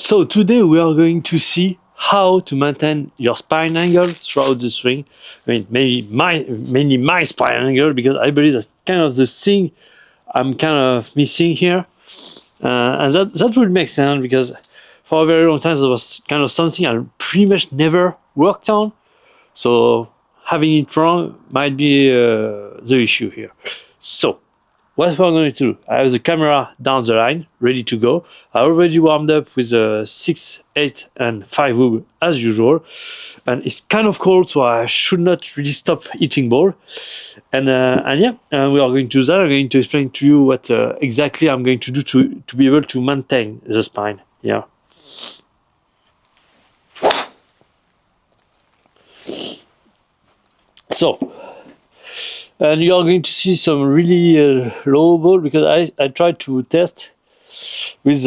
So today we are going to see how to maintain your spine angle throughout the swing. I mean, mainly my spine angle, because I believe that's kind of the thing I'm kind of missing here. And that would make sense, because for a very long time that was kind of something I pretty much never worked on. So having it wrong might be the issue here. So what we're going to do, I have the camera down the line, ready to go. I already warmed up with a 6, 8, and 5 wood as usual. And it's kind of cold, so I should not really stop hitting ball. And yeah, we are going to do that. I'm going to explain to you what exactly I'm going to do to be able to maintain the spine. Yeah. So, and you are going to see some really low ball, because I tried to test with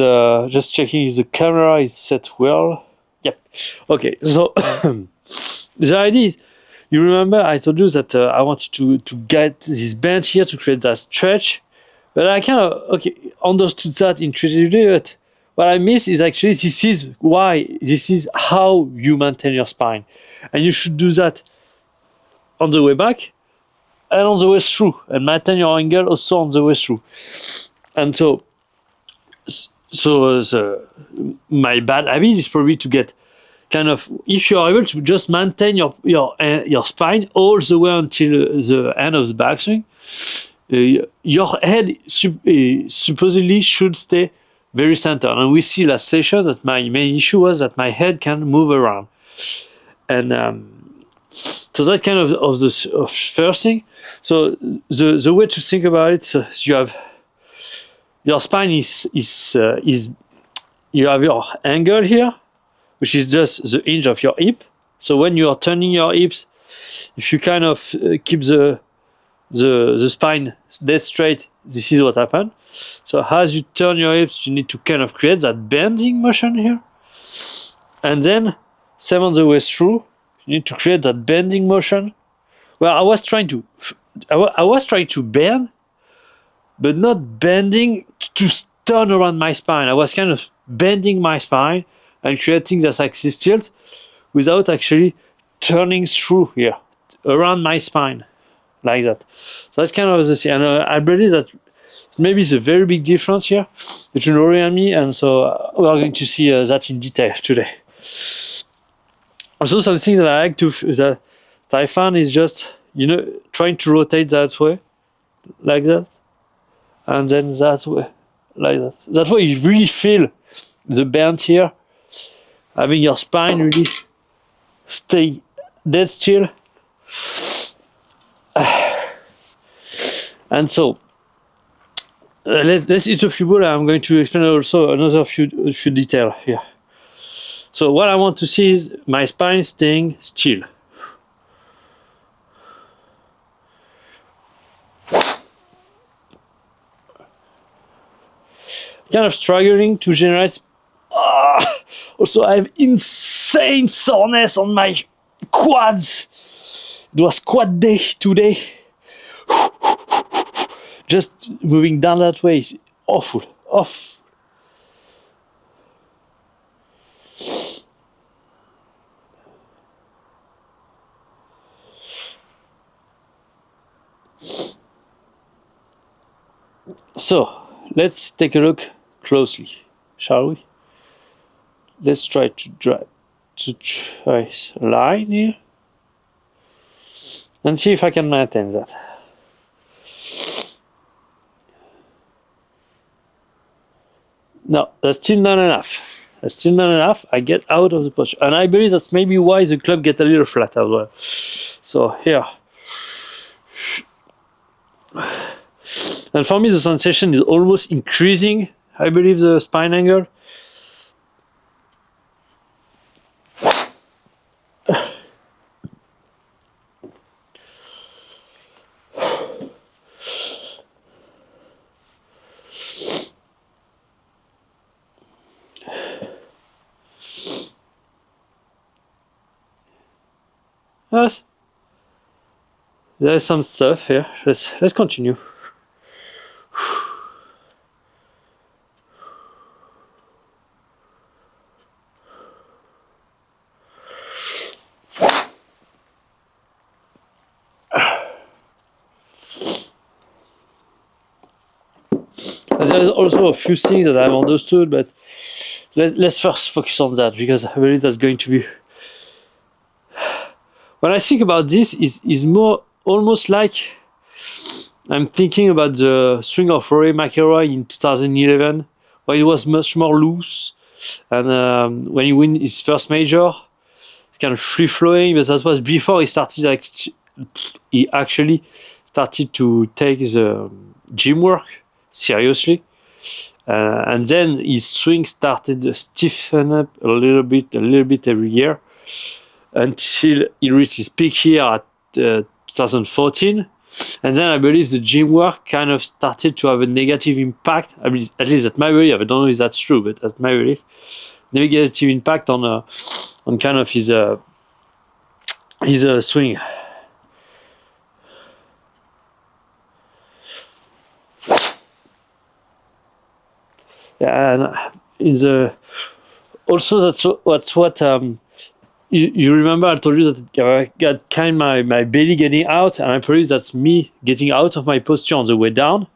just checking if the camera is set well. Yep. Okay, so the idea is, you remember I told you that I wanted to get this bend here to create that stretch, but I kind of understood that intuitively, but what I miss is actually this is how you maintain your spine, and you should do that on the way back and on the way through, and maintain your angle also on the way through. And so my bad habit is probably to get kind of, if you are able to just maintain your spine all the way until the end of the backswing, your head supposedly should stay very centered. And we see last session that my main issue was that my head can move around, and so that kind of the first thing. So the way to think about it, so you have your spine is you have your angle here, which is just the hinge of your hip. So when you are turning your hips, if you kind of keep the spine dead straight, this is what happens. So as you turn your hips, you need to kind of create that bending motion here, and then same on the way through, you need to create that bending motion. Well, I was trying to bend, but not bending to turn around my spine. I was kind of bending my spine and creating that axis tilt without actually turning through here, around my spine, like that. So that's kind of the thing. And I believe that maybe it's a very big difference here between Rory and me, and so we are going to see that in detail today. Also, something that I like that I found is just, trying to rotate that way, like that, and then that way, like that. That way you really feel the bend here, having your spine really stay dead still. And so let's hit a few balls. I'm going to explain also another few details here. So what I want to see is my spine staying still. Kind of struggling to generate. Also, I have insane soreness on my quads. It was quad day today. Just moving down that way is awful. So let's take a look closely, shall we? Let's try to trace a line here and see if I can maintain that. No, that's still not enough. I get out of the posture, and I believe that's maybe why the club get a little flat as well. So here, and for me the sensation is almost increasing, I believe, the spine angle. Yes, there is some stuff here. Let's continue. There's also a few things that I've understood, but let's first focus on that, because I believe that's going to be. When I think about this, is more almost like I'm thinking about the swing of Rory McIlroy in 2011, where it was much more loose, and when he won his first major, it's kind of free flowing. But that was before he started. Like, he actually started to take the gym work seriously, and then his swing started to stiffen up a little bit every year, until he reached his peak here at 2014. And then I believe the gym work kind of started to have a negative impact. I mean, at least at my belief. I don't know if that's true, but at my belief, negative impact on kind of his swing. Yeah, and in the also that's what you remember I told you that I got kind of my belly getting out, and I believe that's me getting out of my posture on the way down.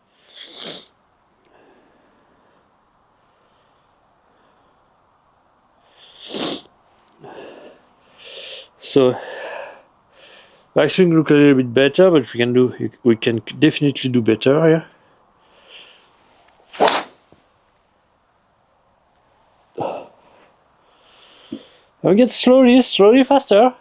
So backswing look a little bit better, but we can definitely do better here. I get slowly faster.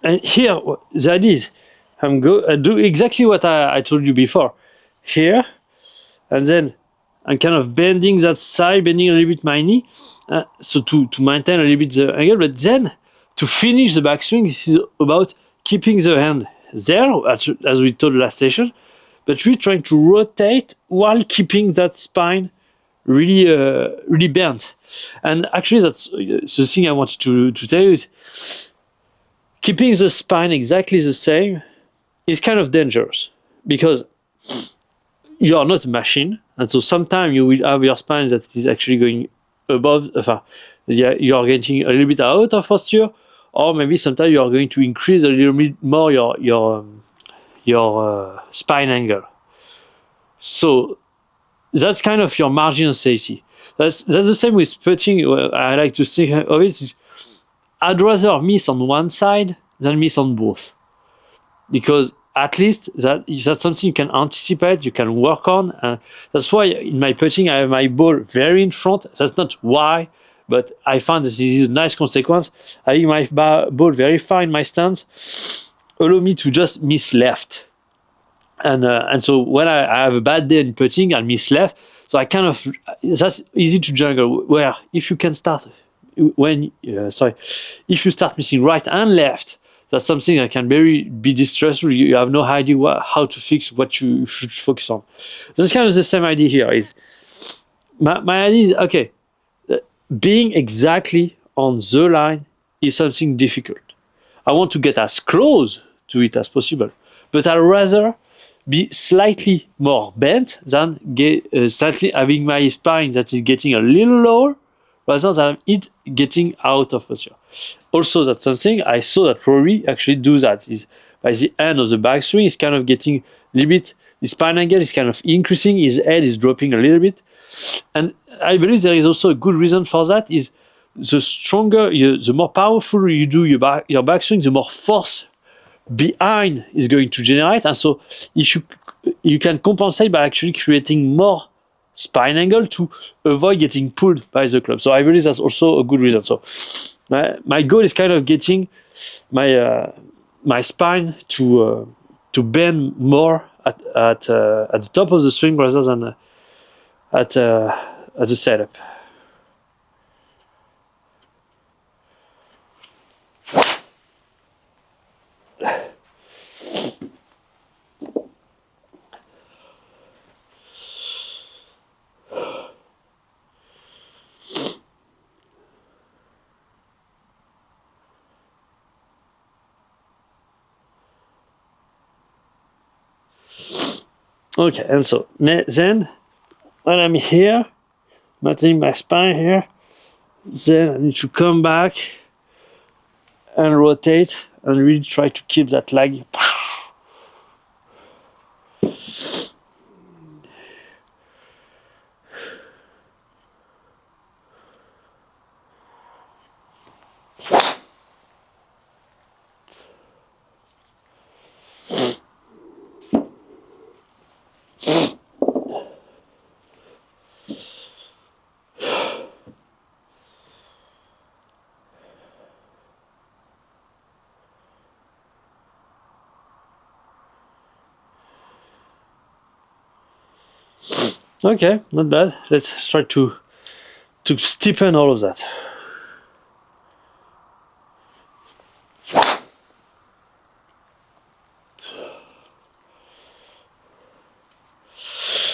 And here, the idea is, I do exactly what I told you before. Here, and then I'm kind of bending that side, bending a little bit my knee, so to maintain a little bit the angle. But then, to finish the backswing, this is about keeping the hand there, as we told last session, but we're trying to rotate while keeping that spine really bent. And actually, that's the thing I wanted to tell you is, keeping the spine exactly the same is kind of dangerous, because you are not a machine, and so sometimes you will have your spine that is actually going above. Yeah, you are getting a little bit out of posture, or maybe sometimes you are going to increase a little bit more your spine angle. So that's kind of your margin of safety. That's the same with putting. I like to think of it is, I'd rather miss on one side than miss on both, because at least that's something you can anticipate, you can work on. That's why in my putting I have my ball very in front. That's not why, but I find this is a nice consequence. Having my ball very far in my stance allow me to just miss left. And so when I have a bad day in putting, I miss left. So I kind of, that's easy to juggle. Where if you can start if you start missing right and left, that's something that can be distressful. You have no idea how to fix what you should focus on. That's kind of the same idea here. Is my idea is, okay, being exactly on the line is something difficult. I want to get as close to it as possible, but I'd rather be slightly more bent than slightly having my spine that is getting a little lower, rather than it getting out of posture. Also, that's something I saw that Rory actually do that. Is by the end of the backswing, he's kind of getting a little bit, his spine angle is kind of increasing, his head is dropping a little bit. And I believe there is also a good reason for that, is the stronger, the more powerful you do your backswing, the more force behind is going to generate. And so if you can compensate by actually creating more spine angle to avoid getting pulled by the club. So I believe that's also a good reason. So my goal is kind of getting my spine to bend more at the top of the swing rather than at the setup. Okay, and so then when I'm here, maintaining my spine here, then I need to come back and rotate and really try to keep that leg. Okay, not bad. Let's try to stiffen all of that.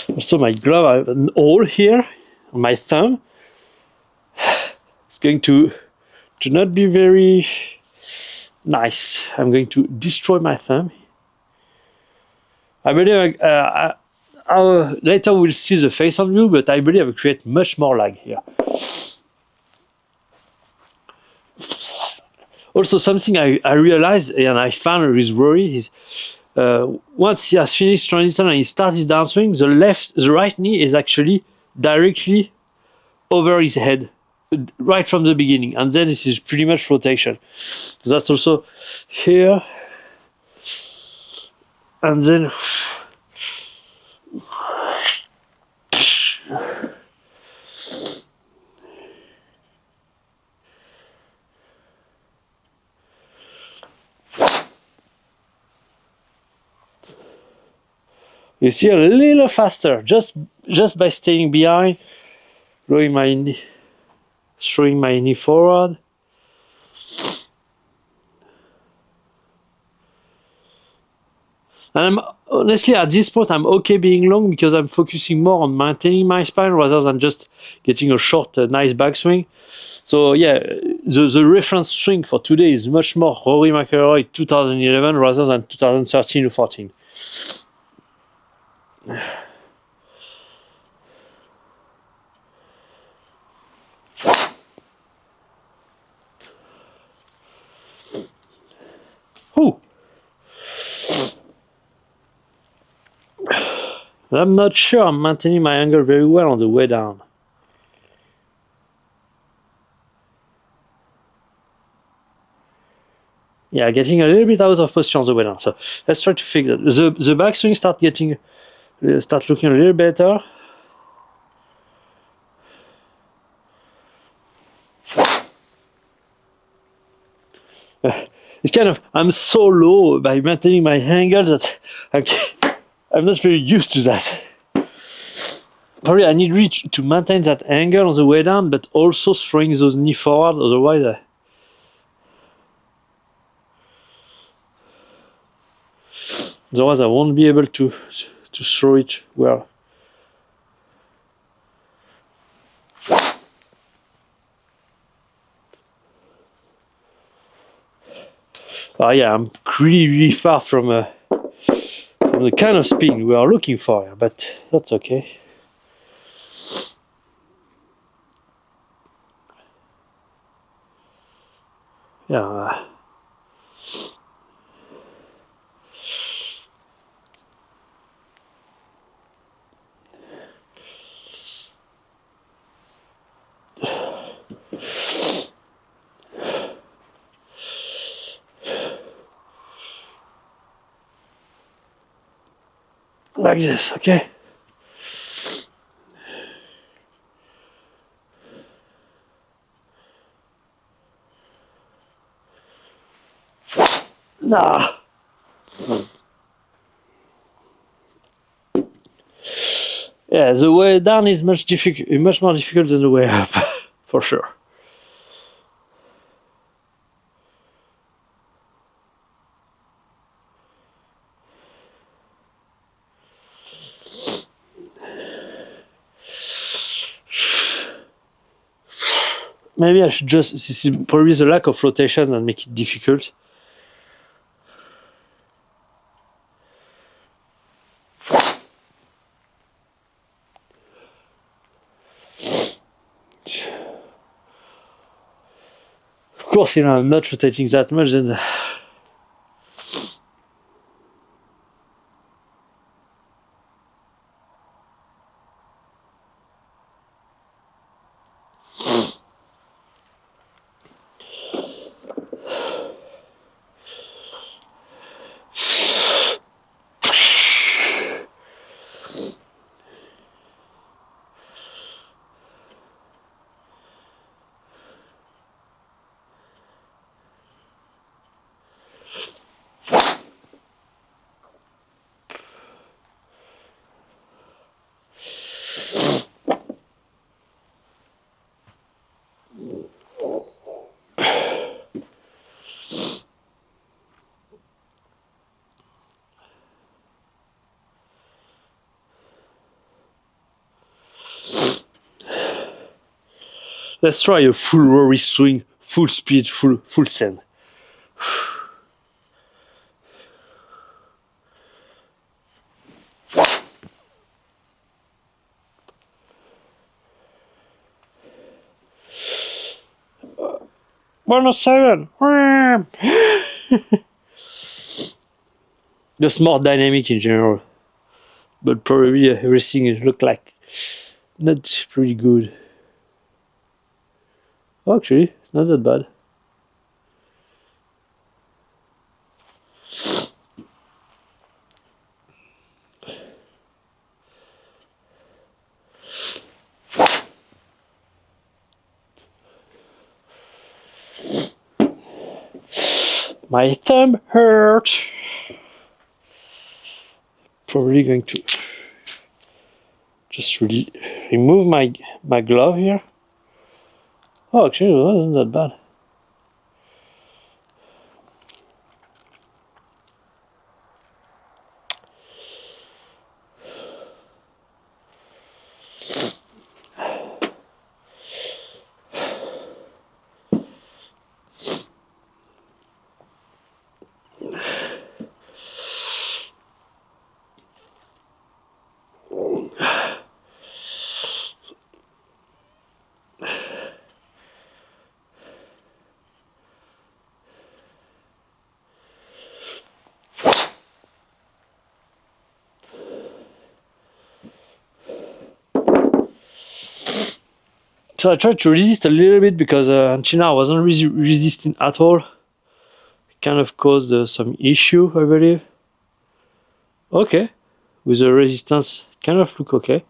Also, my glove, I have an hole here on my thumb. It's going to not be very nice. I'm going to destroy my thumb. I believe later we'll see the face on view, but I believe I will create much more lag here. Also, something I realized and I found with Rory is once he has finished transition and he starts his downswing, the right knee is actually directly over his head right from the beginning, and then this is pretty much rotation. So that's also here, and then you see a little faster just by staying behind, throwing my knee forward. And honestly, at this point, I'm okay being long because I'm focusing more on maintaining my spine rather than just getting a short, nice backswing. So yeah, the reference swing for today is much more Rory McIlroy 2011 rather than 2013 or 14. Ooh. I'm not sure I'm maintaining my angle very well on the way down. Yeah, getting a little bit out of posture on the way down. So let's try to fix that. The backswing start looking a little better. It's kind of, I'm so low by maintaining my angle that I'm not very used to that. Probably I need really to maintain that angle on the way down, but also throwing those knee forward, otherwise I won't be able to throw it well. Yeah, I'm really far from the kind of spin we are looking for, but that's okay. Yeah. Like this, okay? Nah. Yeah, the way down is much more difficult than the way up, for sure. Maybe I should just, this is probably the lack of rotation that make it difficult. course, I'm not rotating that much, then let's try a full Rory swing, full speed, full send. Bonus 7. Just more dynamic in general, but probably everything looked like not pretty good. Actually, it's not that bad. My thumb hurt. Probably going to just remove my glove here. Oh, actually, it wasn't that bad. So I tried to resist a little bit because until now I wasn't resisting at all. It kind of caused some issue, I believe. Okay, with the resistance, it kind of look okay.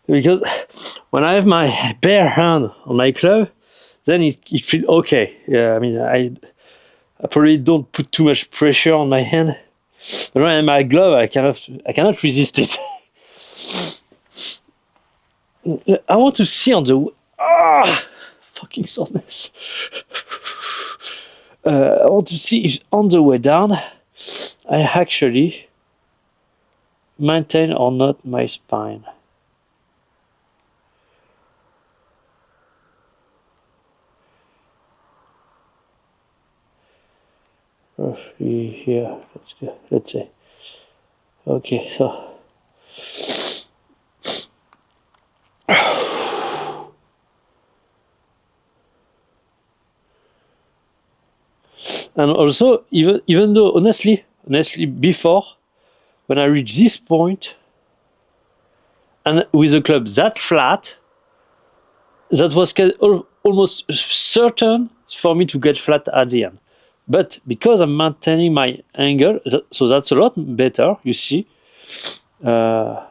Because when I have my bare hand on my club, then it feels okay. Yeah, I mean, I probably don't put too much pressure on my hand. But when I have my glove, I cannot resist it. I want to see on the fucking soreness. I want to see if on the way down I actually maintain or not my spine. Roughly here. Let's go. Let's say. Okay, so. And also, even though honestly, before, when I reach this point, and with the club that flat, that was almost certain for me to get flat at the end. But because I'm maintaining my angle, so that's a lot better, you see. Yeah,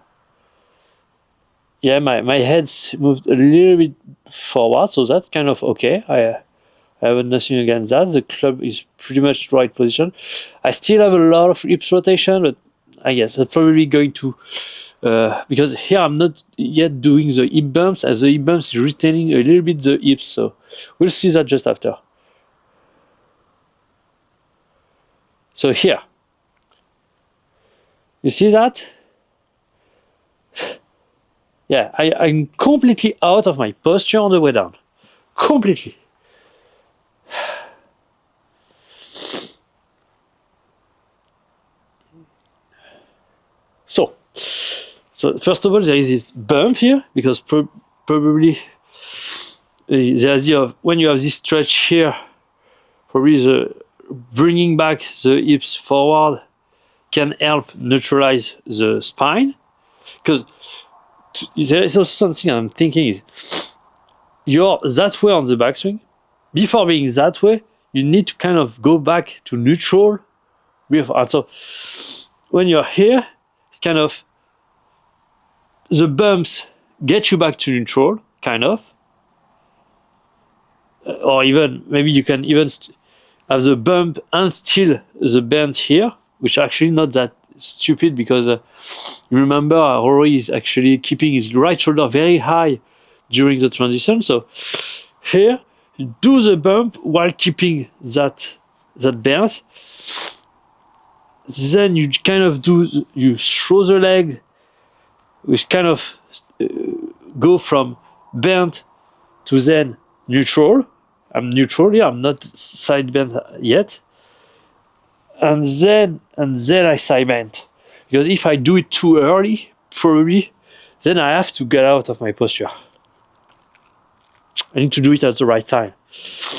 my head's moved a little bit forward, so that's kind of okay. I have nothing against that. The club is pretty much the right position. I still have a lot of hips rotation, but I guess that's probably going to because here I'm not yet doing the hip bumps, as the hip bumps is retaining a little bit the hips, so we'll see that just after. So here, you see that? Yeah, I'm completely out of my posture on the way down. Completely. So first of all, there is this bump here, because probably the idea of when you have this stretch here, probably the bringing back the hips forward can help neutralize the spine. Because there is also something I'm thinking is, you're that way on the backswing. Before being that way, you need to kind of go back to neutral. And so when you're here, it's kind of the bumps get you back to neutral, kind of. Or even, maybe you can even have the bump and still the bend here, which actually not that stupid, because remember, Rory is actually keeping his right shoulder very high during the transition. So here, you do the bump while keeping that bend. Then you kind of you throw the leg, which kind of go from bend to then neutral. I'm neutral here, I'm not side bend yet. And then I side bend. Because if I do it too early, probably, then I have to get out of my posture. I need to do it at the right time.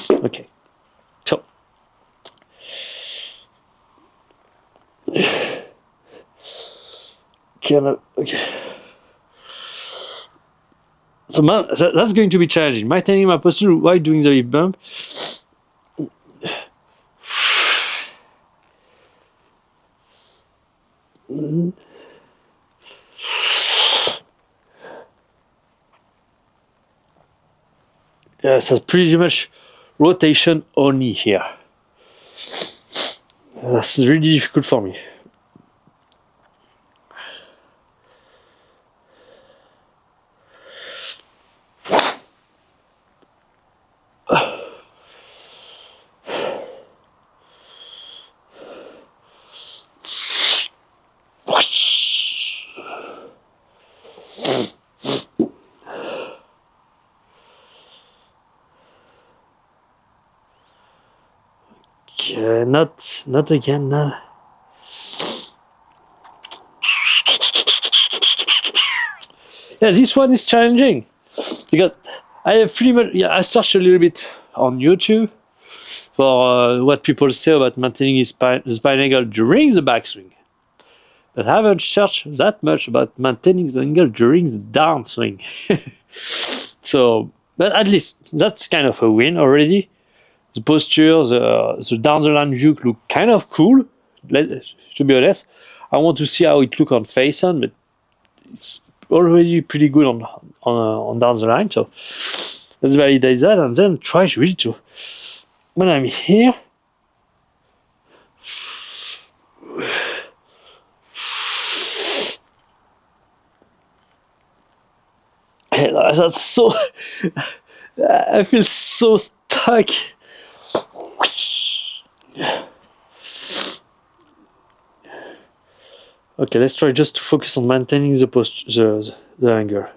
Okay. So. Okay. So that's going to be challenging. Maintaining my posture while doing the hip bump. Yes, that's pretty much rotation only here. That's really difficult for me. Okay, not again now. Yeah, this one is challenging because I have pretty much I searched a little bit on YouTube for what people say about maintaining the spine angle during the backswing, but I haven't searched that much about maintaining the angle during the downswing. So, but at least that's kind of a win already. The posture, the down the line view look kind of cool. To be honest, I want to see how it look on face on, but it's already pretty good on down the line. So let's validate that and then try really to, when I'm here, that's so, I feel so stuck. Okay, let's try just to focus on maintaining the angle.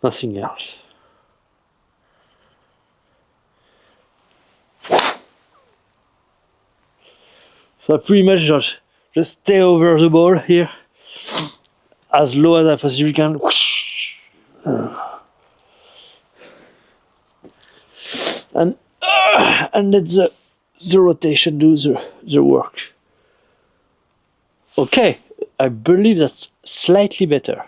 Nothing else. So I pretty much just stay over the ball here, as low as I possibly can. And let the rotation do the work. Okay, I believe that's slightly better.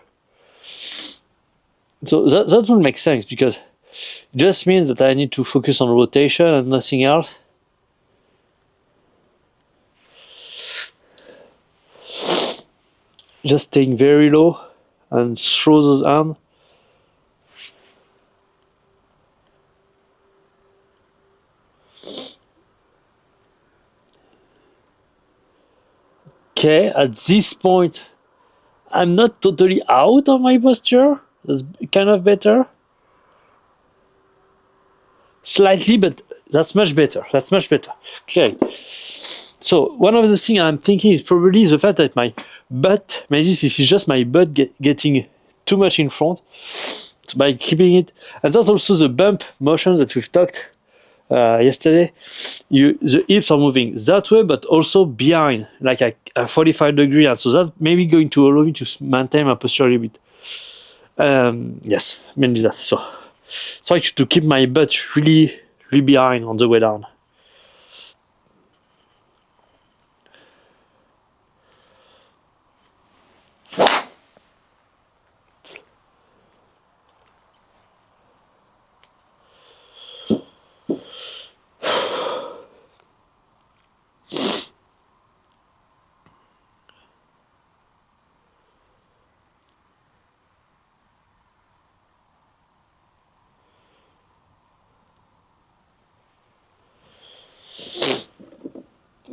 So that will make sense, because it just means that I need to focus on rotation and nothing else. Just staying very low and throw those hands. Okay, at this point, I'm not totally out of my posture. That's kind of better. Slightly, but that's much better. That's much better. Okay. So one of the things I'm thinking is probably the fact that my butt, maybe this is just my butt getting too much in front. So by keeping it, and that's also the bump motion that we've talked yesterday. The hips are moving that way, but also behind, like a 45-degree. And so that's maybe going to allow me to maintain my posture a little bit. Yes, mainly that. So try to keep my butt really, really behind on the way down.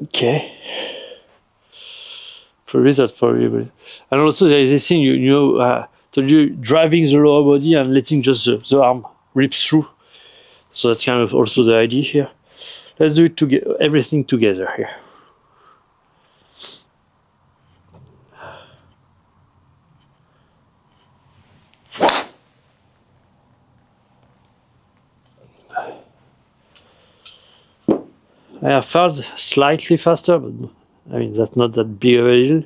Okay. Probably that's probably. And also there is this thing, told you driving the lower body and letting just the arm rip through. So that's kind of also the idea here. Let's do it together, everything together here. I have felt slightly faster, but I mean that's not that big of a deal.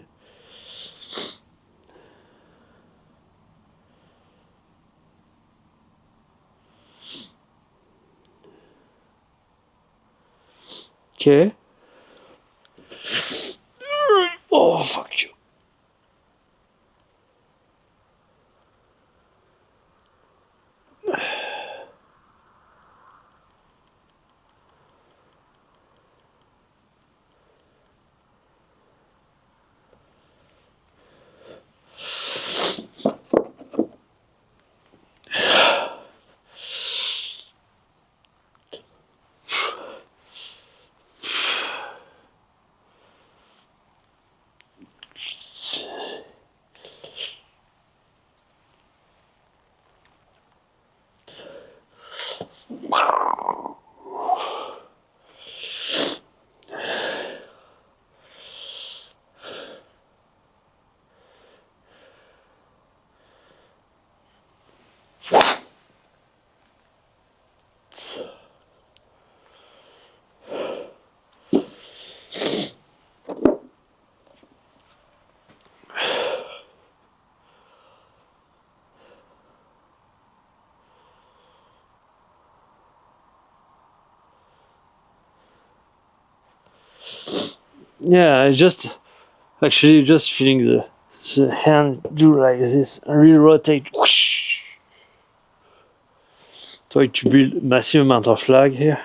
Okay. Oh fuck you. Yeah, I just actually just feeling the hand do like this and really rotate. Whoosh. Try to build massive amount of lag here.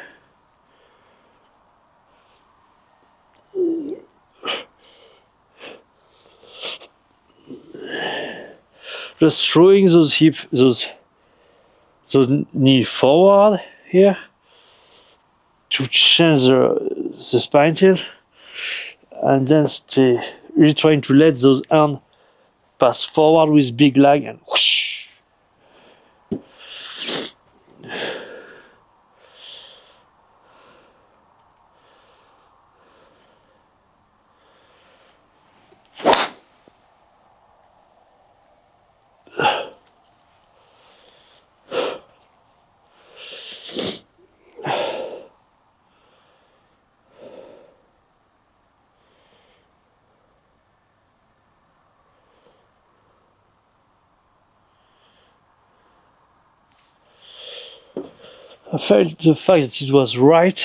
Just throwing those those knee forward here to change the spine tilt, and then stay really trying to let those arms pass forward with big lag and whoosh. I felt the fact that it was right.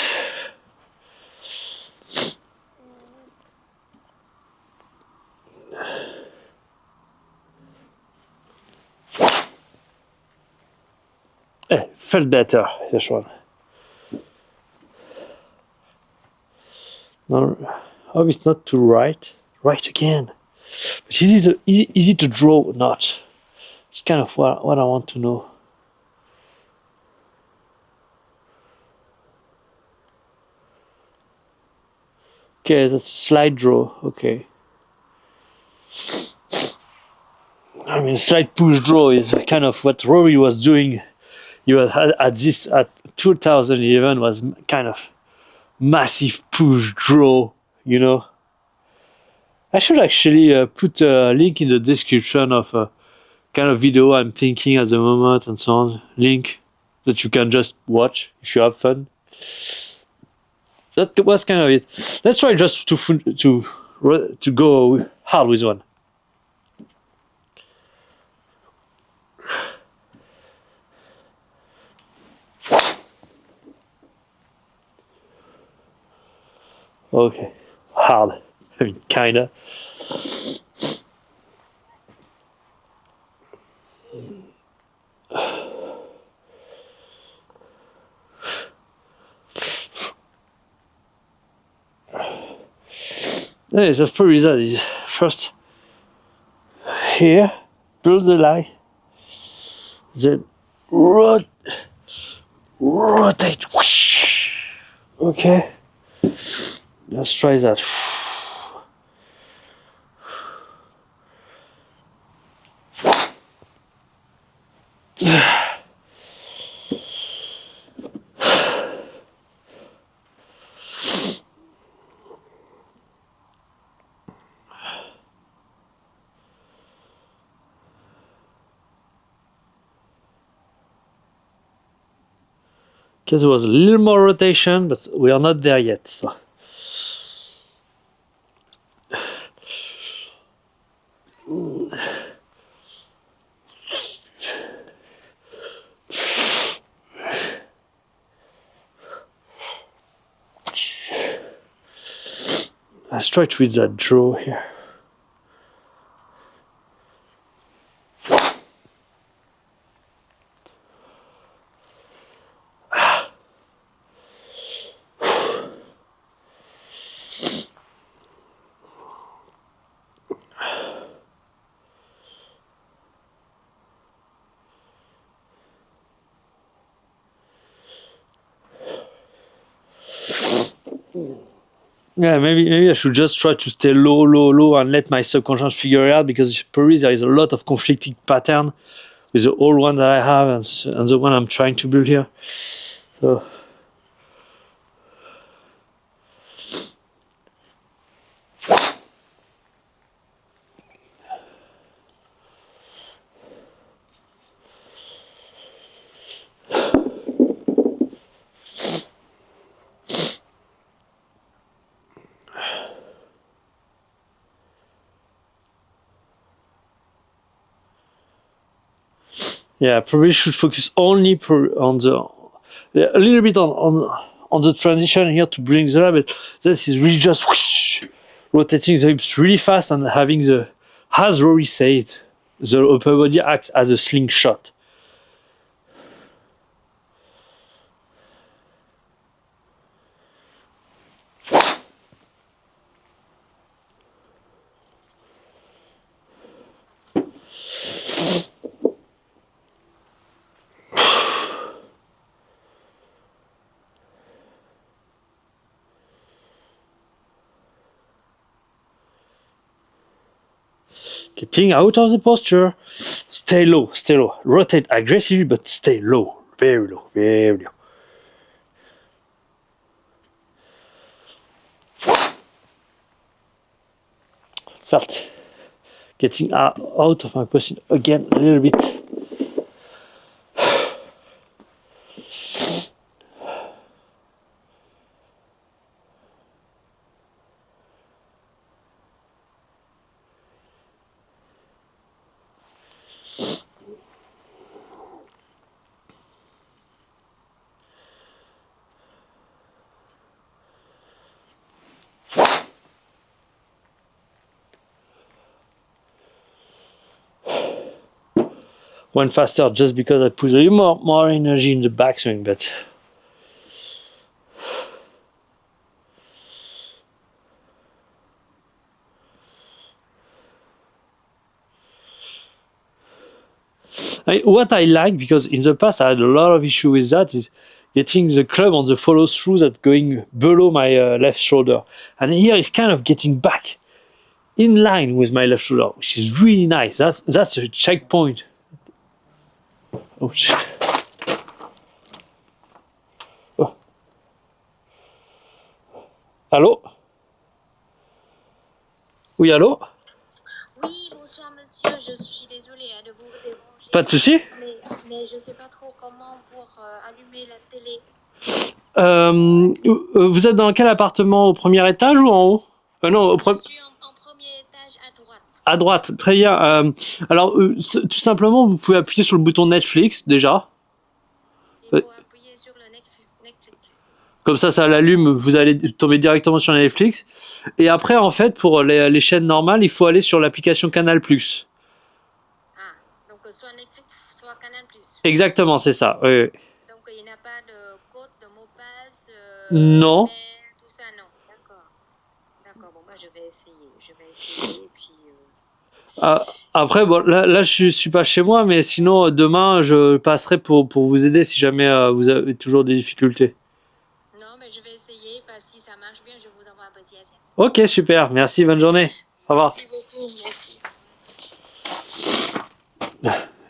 Felt better, this one. No, hope it's not too right. Right again. But easy to draw or not? It's kind of what I want to know. Okay, that's a slide draw. Okay. I mean, slight push draw is kind of what Rory was doing. He was at 2011 was kind of massive push draw, you know. I should actually put a link in the description of a kind of video I'm thinking at the moment and so on. Link that you can just watch if you have fun. That was kind of it. Let's try just to go hard with one. Okay, hard. I mean, kinda. Anyways, that's probably that. Is first here, build the line, then rotate. Whoosh. Okay, let's try that. Okay, there was a little more rotation, but we are not there yet. So. Let's try to read that draw here. Yeah, maybe I should just try to stay low, and let my subconscious figure it out, because probably there is a lot of conflicting pattern with the old one that I have and the one I'm trying to build here. So. Yeah, probably should focus only on a little bit on the transition here to bring the level. This is really just whoosh, rotating the hips really fast and having as Rory said, the upper body acts as a slingshot. Getting out of the posture, stay low, rotate aggressively, but stay low, very low, very low. Felt getting out of my position again a little bit. Went faster just because I put a little more energy in the backswing, but what I like, because in the past I had a lot of issue with that, is getting the club on the follow through that going below my left shoulder, and here it's kind of getting back in line with my left shoulder, which is really nice. That's a checkpoint. Oh shit. Oh. Allô? Oui, allô? Oui, bonsoir monsieur, je suis désolée de vous déranger. Pas de souci. Mais je sais pas trop comment pour allumer la télé. Vous êtes dans quel appartement? Au premier étage ou en haut? Non, Je suis en premier étage à droite. À droite, très bien. Alors, tout simplement, vous pouvez appuyer sur le bouton Netflix déjà. Il faut appuyer sur le Netflix. Comme ça l'allume, vous allez tomber directement sur Netflix. Et après, en fait, pour les chaînes normales, il faut aller sur l'application Canal+. Ah, donc soit Netflix, soit Canal+. Exactement, c'est ça. Oui, oui. Donc il n'y a pas de code, de mot de passe, Non. mail, tout ça, non. D'accord, bon, moi je vais essayer et puis... Après, bon, là, je suis pas chez moi, mais sinon, demain, je passerai pour vous aider si jamais vous avez toujours des difficultés. Non, mais je vais essayer, parce que si ça marche bien, je vous envoie un petit SMS. Ok, super. Merci, bonne journée. Au revoir. Merci beaucoup, merci.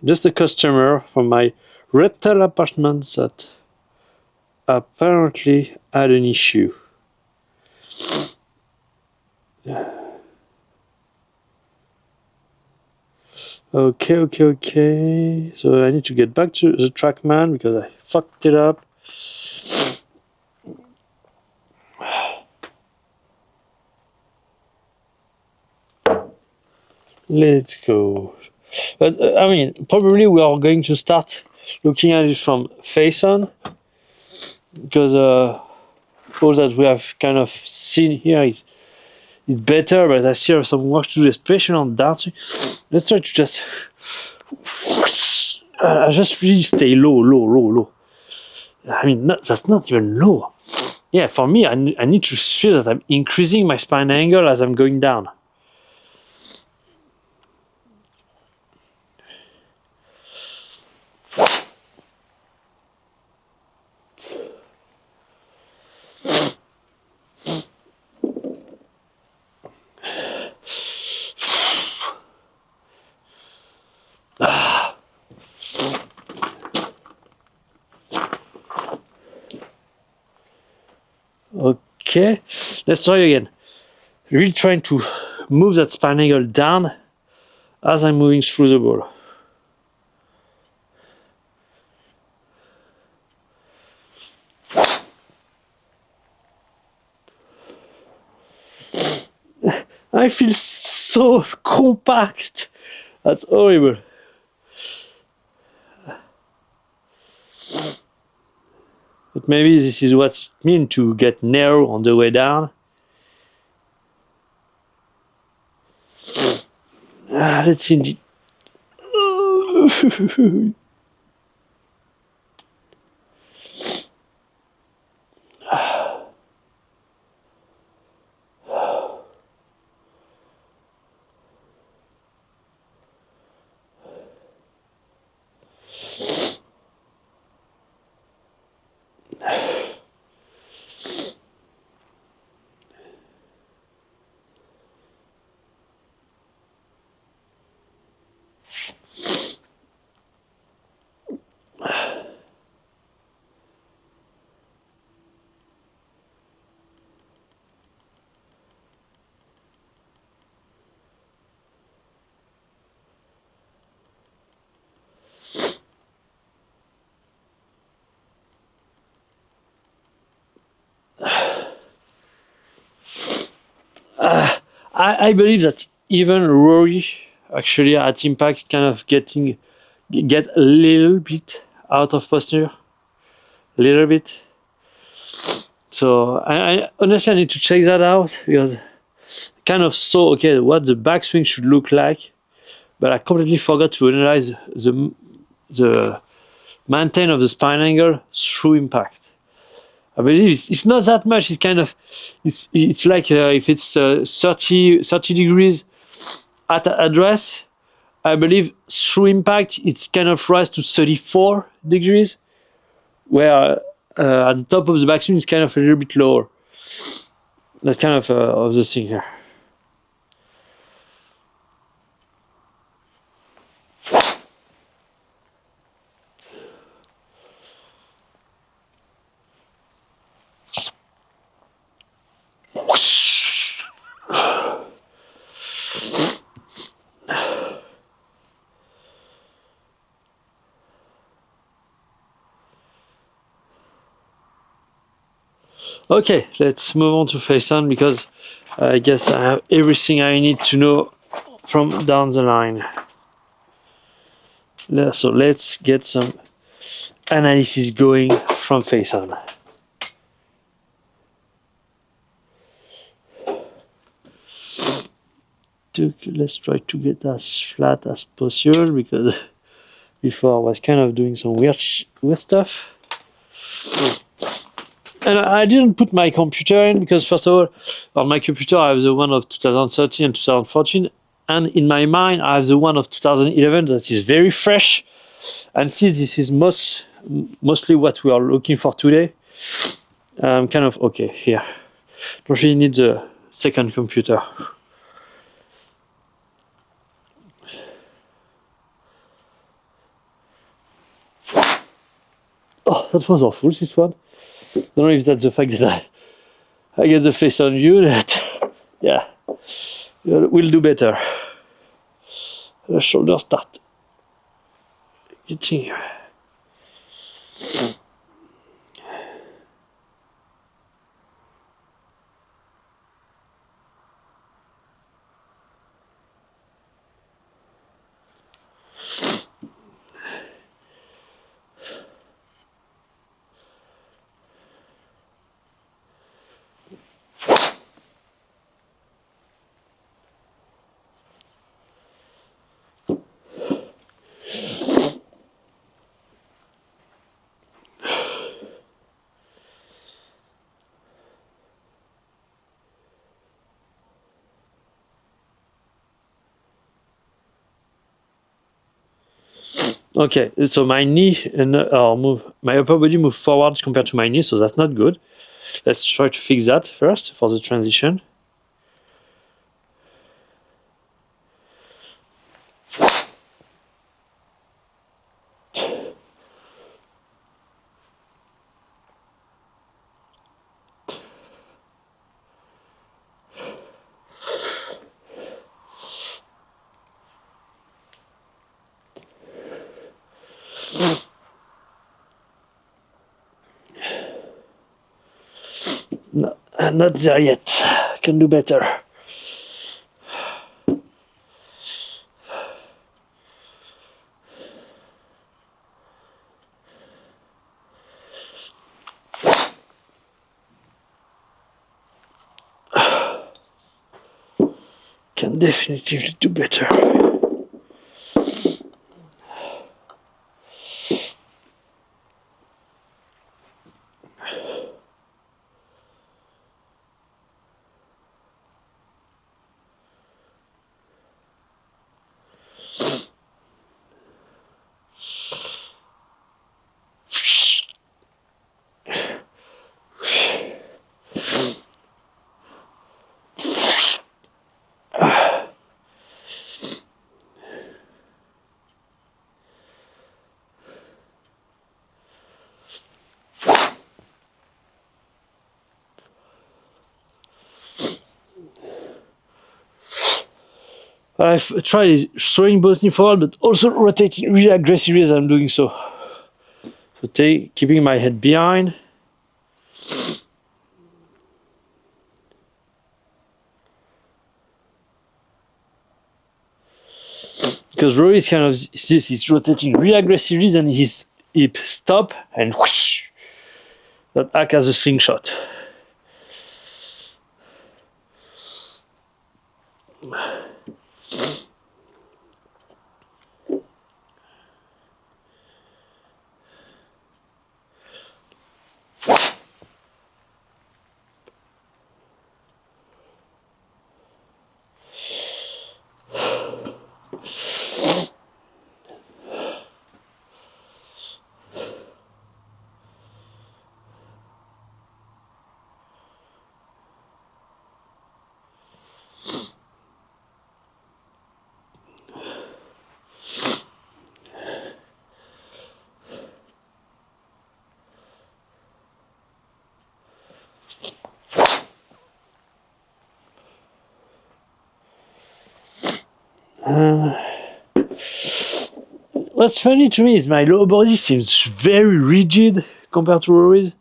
Just a customer from my retail apartment that apparently had an issue. Okay. So I need to get back to the TrackMan because I fucked it up. Let's go. But I mean, probably we are going to start looking at it from face on because all that we have kind of seen here is better, but I still have some work to do, especially on dancing. Let's try to just really stay low. I mean, that's not even low. Yeah, for me, I need to feel that I'm increasing my spine angle as I'm going down. Okay, let's try again. Really trying to move that spine angle down as I'm moving through the ball. I feel so compact. That's horrible. But maybe this is what it means to get narrow on the way down. Let's see. I believe that even Rory actually at impact kind of get a little bit out of posture, a little bit. So I honestly I need to check that out because I kind of saw what the backswing should look like, but I completely forgot to analyze the maintain of the spine angle through impact. I believe it's not that much. It's kind of it's like if it's 30 degrees at address, I believe through impact it's kind of rise to 34 degrees, where at the top of the backswing it's kind of a little bit lower. That's kind of the thing here. Okay, let's move on to FaceTime because I guess I have everything I need to know from down the line. So let's get some analysis going from FaceTime. Let's try to get as flat as possible because before I was kind of doing some weird stuff. And I didn't put my computer in because first of all, on my computer I have the one of 2013 and 2014, and in my mind I have the one of 2011 that is very fresh. And since this is mostly what we are looking for today, I'm kind of okay here. Don't really need the second computer. Oh, that was awful, this one. Don't know if that's the fact that I get the face on view, that, yeah, we'll do better. The shoulder start getting. Okay, so my knee and my upper body move forward compared to my knee, so that's not good. Let's try to fix that first for the transition. No, not there yet. Can do better. Can definitely do better. I've tried throwing both knee forward, but also rotating really aggressively as I'm doing so. So keeping my head behind. Because Rory is kind of he's rotating really aggressively, then his hip stop and whoosh, that act as a slingshot. What's funny to me is my lower body seems very rigid compared to Rory's.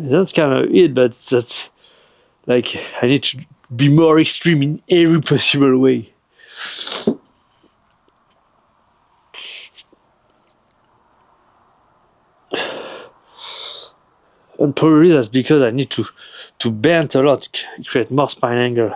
That's kind of it, but that's like I need to be more extreme in every possible way. And probably that's because I need to bend a lot, create more spine angle.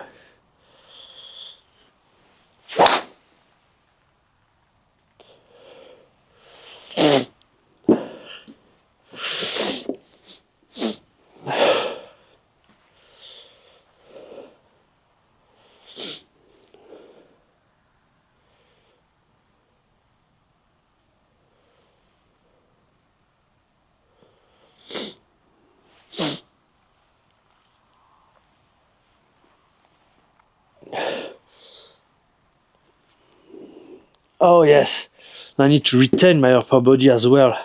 Oh yes, I need to retain my upper body as well.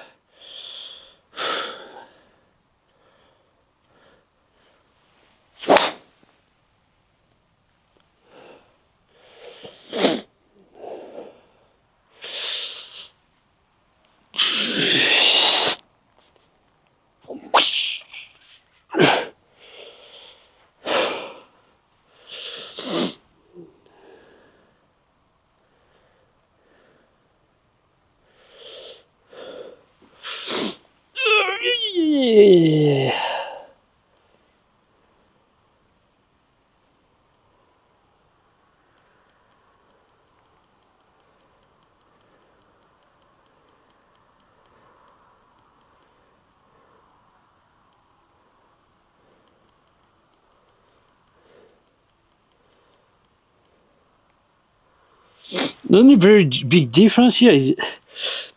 The only very big difference here is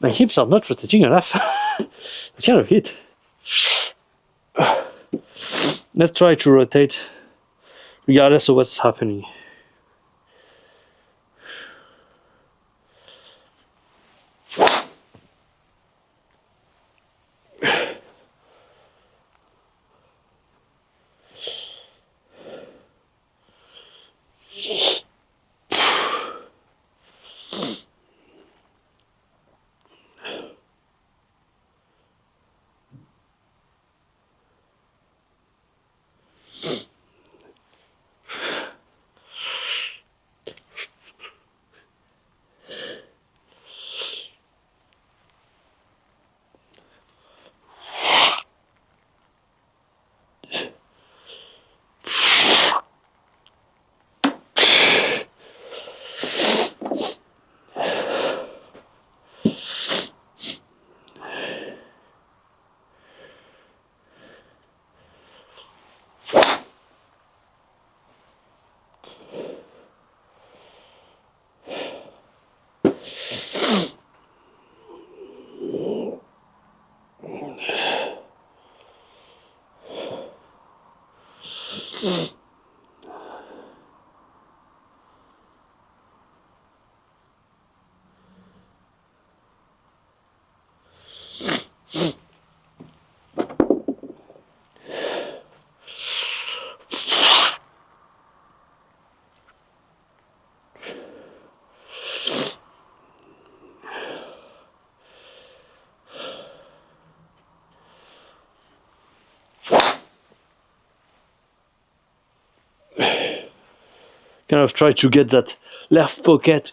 my hips are not rotating enough. That's kind of it. Let's try to rotate regardless of what's happening. Kind of try to get that left pocket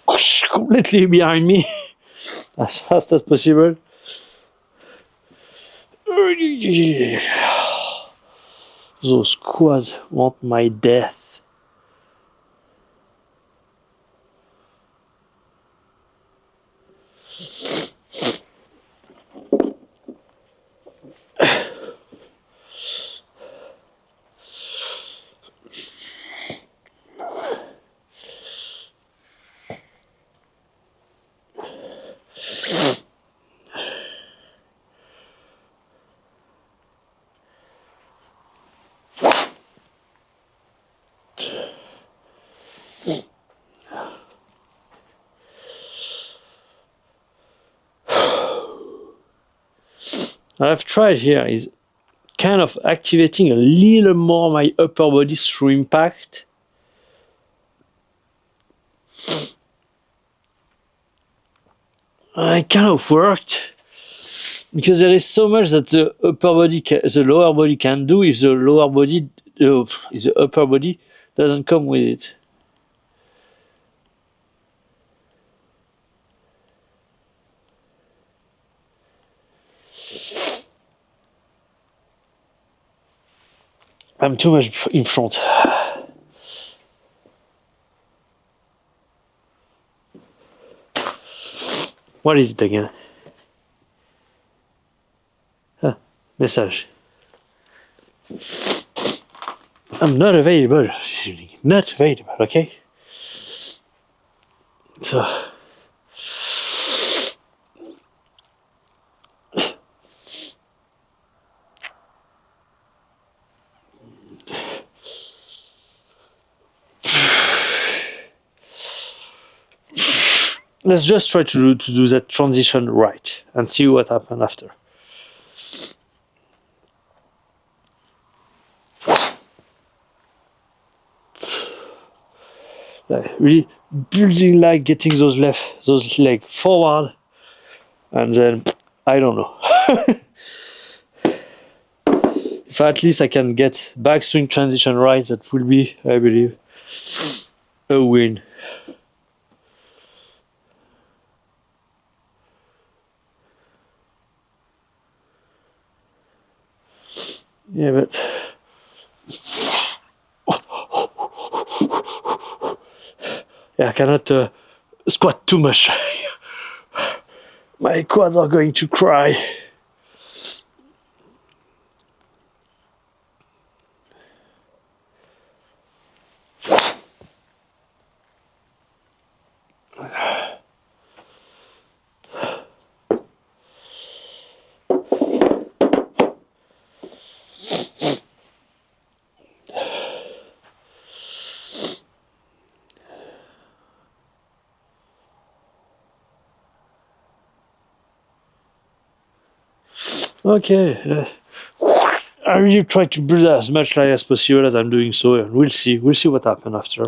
completely behind me as fast as possible. Those quads want my death. What I've tried here is kind of activating a little more my upper body through impact. It kind of worked. because there is so much that the the lower body can do if the lower body, if the upper body doesn't come with it. I'm too much in front. What is it again? Message. I'm not available this evening. Not available, okay? So. Let's just try to do that transition right and see what happens after. Like really building, like getting those legs forward, and then I don't know. If at least I can get backswing transition right, that will be, I believe, a win. Yeah, but yeah, I cannot squat too much. My quads are going to cry. Okay. I really try to build as much light as possible as I'm doing so, and we'll see. We'll see what happens after.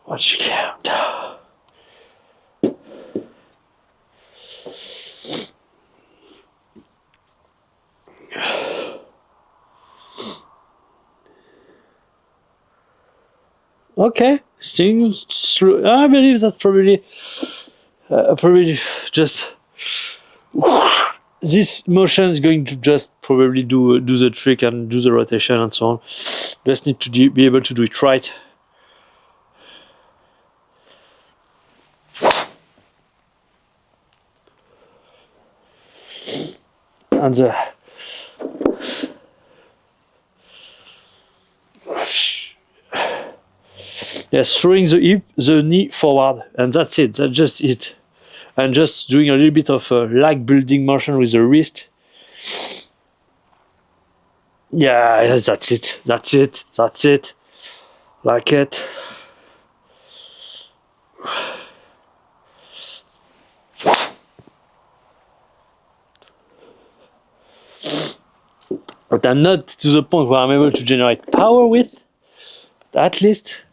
Watch you count. Okay, things slow. I believe that's probably just this motion is going to just probably do the trick and do the rotation and so on. Just need to be able to do it right. And yes, throwing the knee forward, and that's it. That's just it. And just doing a little bit of lag building motion with the wrist. Yeah, yes, that's it. That's it. That's it. Like it. But I'm not to the point where I'm able to generate power with. But at least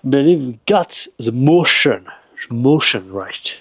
I believe we got the motion right.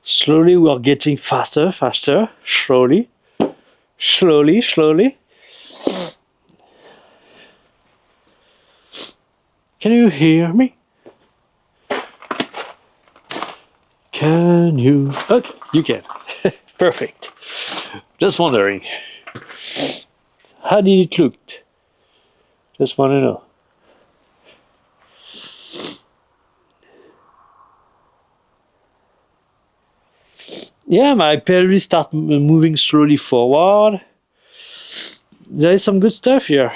Slowly we are getting faster, slowly. Slowly, slowly. Can you hear me? Can you? Okay, you can. Perfect. Just wondering. How did it look? Just want to know. Yeah, my pelvis start moving slowly forward. There is some good stuff here.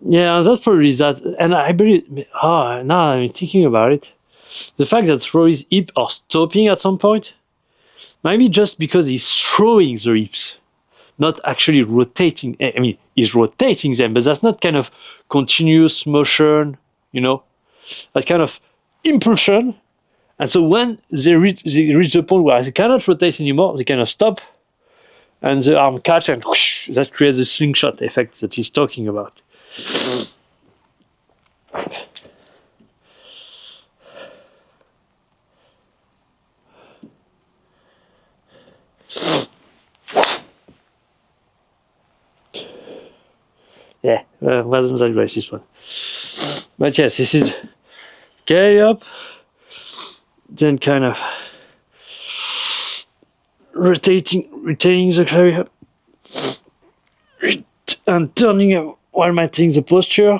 Yeah, that's probably that. And I believe, now I'm thinking about it. The fact that Rory's hips are stopping at some point, maybe just because he's throwing the hips, not actually rotating. I mean, he's rotating them, but that's not kind of continuous motion, that kind of impulsion. And so when they reach the point where they cannot rotate anymore, they kind of stop, and the arm catch, and whoosh, that creates the slingshot effect that he's talking about. Yeah, wasn't that great, this one. But yes, this is carry up, then kind of retaining the carry up, and turning up while maintaining the posture.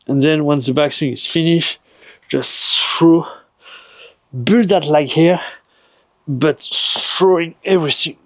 And then once the backswing is finished, just throw, build that leg here, but throwing everything.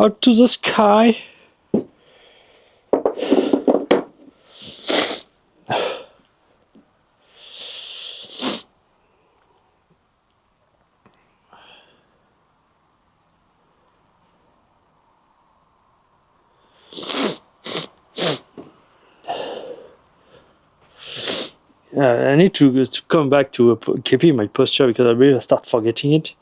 Out to the sky. I need to come back to keeping my posture because I really start forgetting it.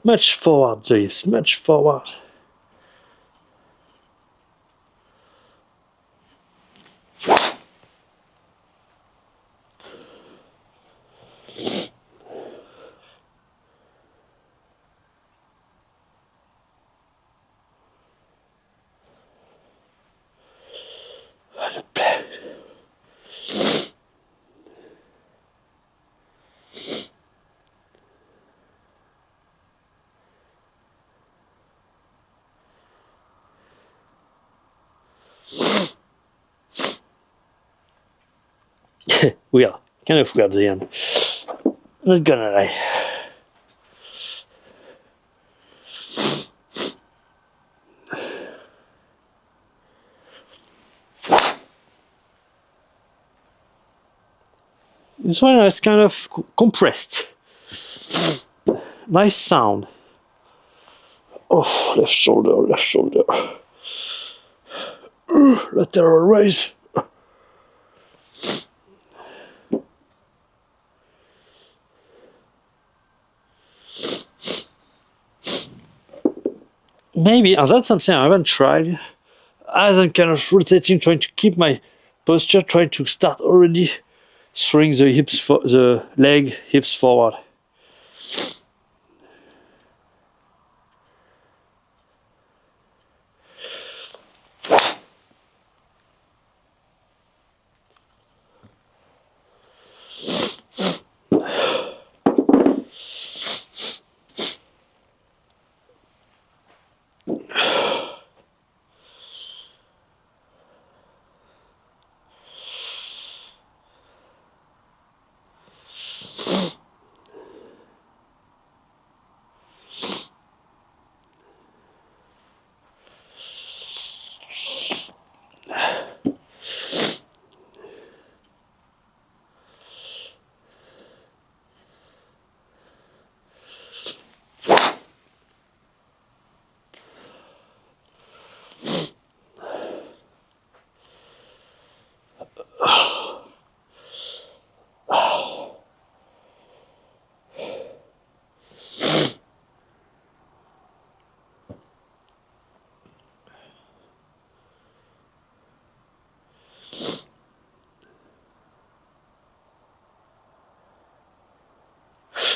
Much forward, Zeus, much forward. We are kind of weird, the end. Not gonna lie. This one is kind of compressed. Nice sound. Oh, left shoulder, left shoulder. Lateral raise. Maybe, and that's something I haven't tried. As I'm kind of rotating, trying to keep my posture, trying to start already throwing the hips, the leg hips forward.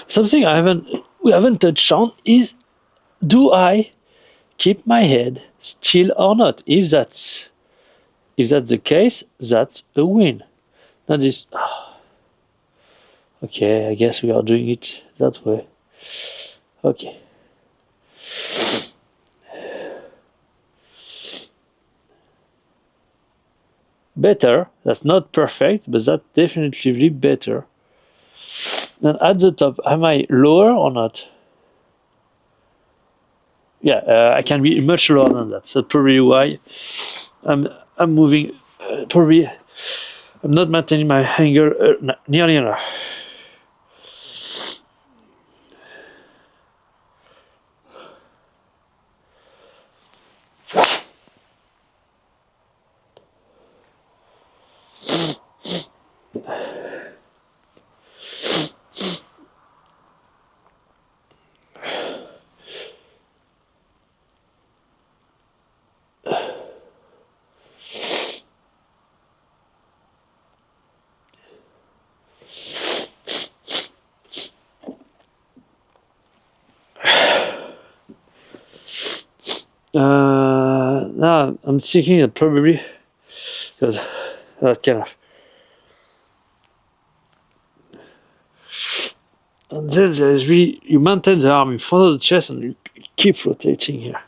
Something we haven't touched on is, do I keep my head still or not? If that's the case, that's a win. Not this. Okay, I guess we are doing it that way. Okay. Better. That's not perfect, but that's definitely better. And at the top, am I lower or not? Yeah, I can be much lower than that. So that's probably why I'm moving. Probably I'm not maintaining my angle nearly enough. Now I'm thinking that probably because that kind of. And then there's really, you maintain the arm in front of the chest and you keep rotating here.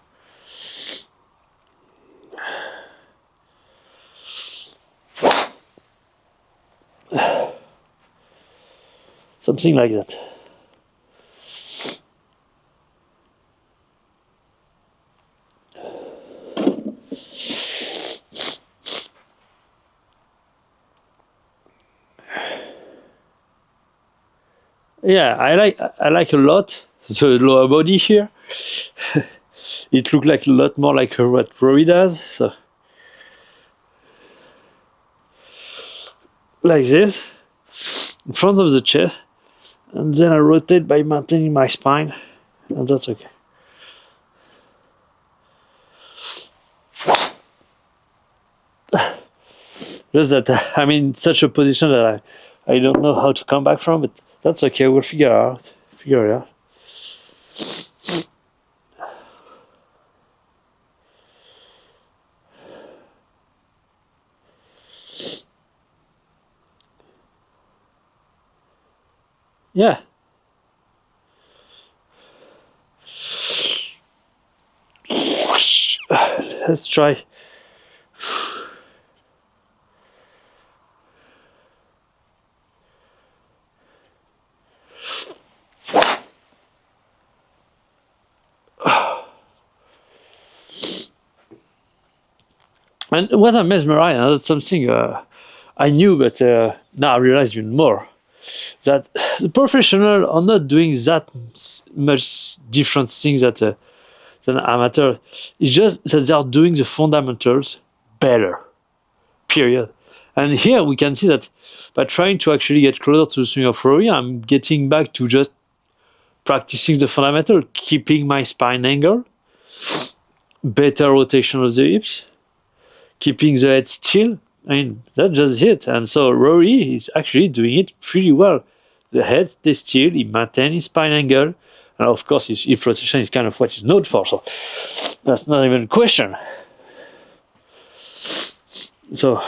Something like that. Yeah, I like a lot the lower body here. It looks like a lot more like what Rory does. So like this, in front of the chest, and then I rotate by maintaining my spine, and that's okay. Just that I'm in such a position that I don't know how to come back from, but that's okay. We'll figure it out. Yeah. Let's try. And when I'm mesmerized, that's something I knew, but now I realize even more that the professional are not doing that much different things than amateur. It's just that they are doing the fundamentals better. Period. And here we can see that by trying to actually get closer to the swing of Rory, I'm getting back to just practicing the fundamental, keeping my spine angle, better rotation of the hips, keeping the head still. I mean, that's just it. And so Rory is actually doing it pretty well. The head stays still, he maintains his spine angle, and of course his hip rotation is kind of what he's known for, so that's not even a question. So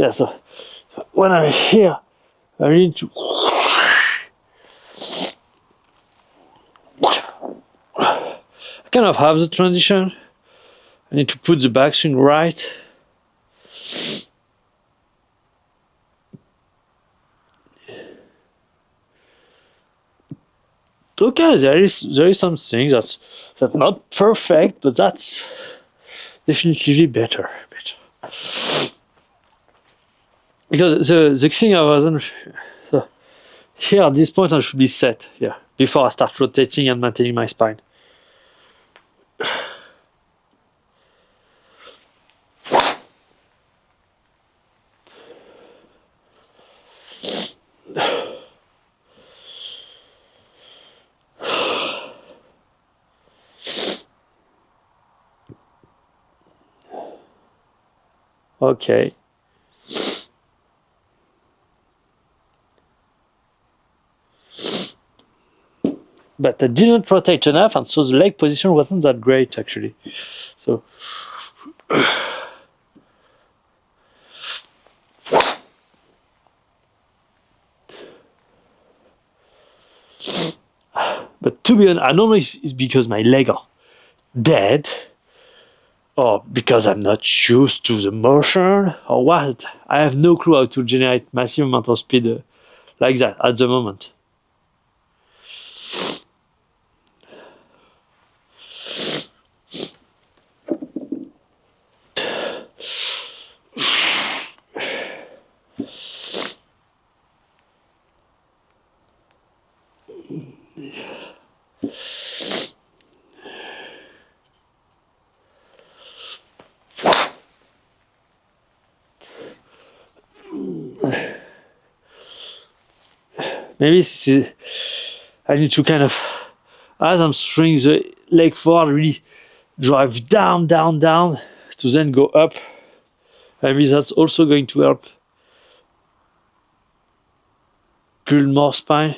Yeah, so when I'm here, I need to kind of have the transition. I need to put the backswing right. Okay, there is something that's not perfect, but that's definitely better. Because the thing I wasn't so here at this point I should be set here before I start rotating and maintaining my spine. Okay. But I didn't rotate enough, and so the leg position wasn't that great actually. So but to be honest, I don't know if it's because my legs are dead or because I'm not used to the motion or what. I have no clue how to generate massive amount of speed like that at the moment. Maybe I need to kind of, as I'm swinging the leg forward, really drive down, down, down to then go up. Maybe that's also going to help build more spine.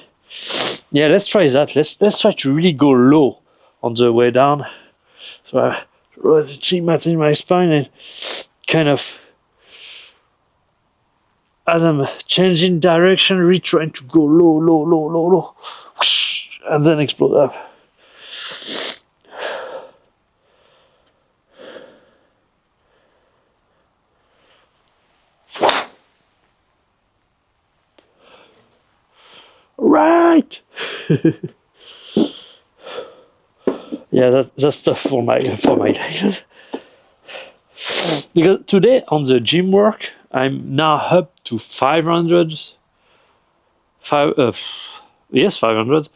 Yeah, let's try that. Let's try to really go low on the way down. So I rotating my spine and kind of as I'm changing direction, really trying to go low, low, low, low, low, and then explode up. Right. Yeah, that's stuff for my legs. Because today on the gym work, I'm now up to 500. 500.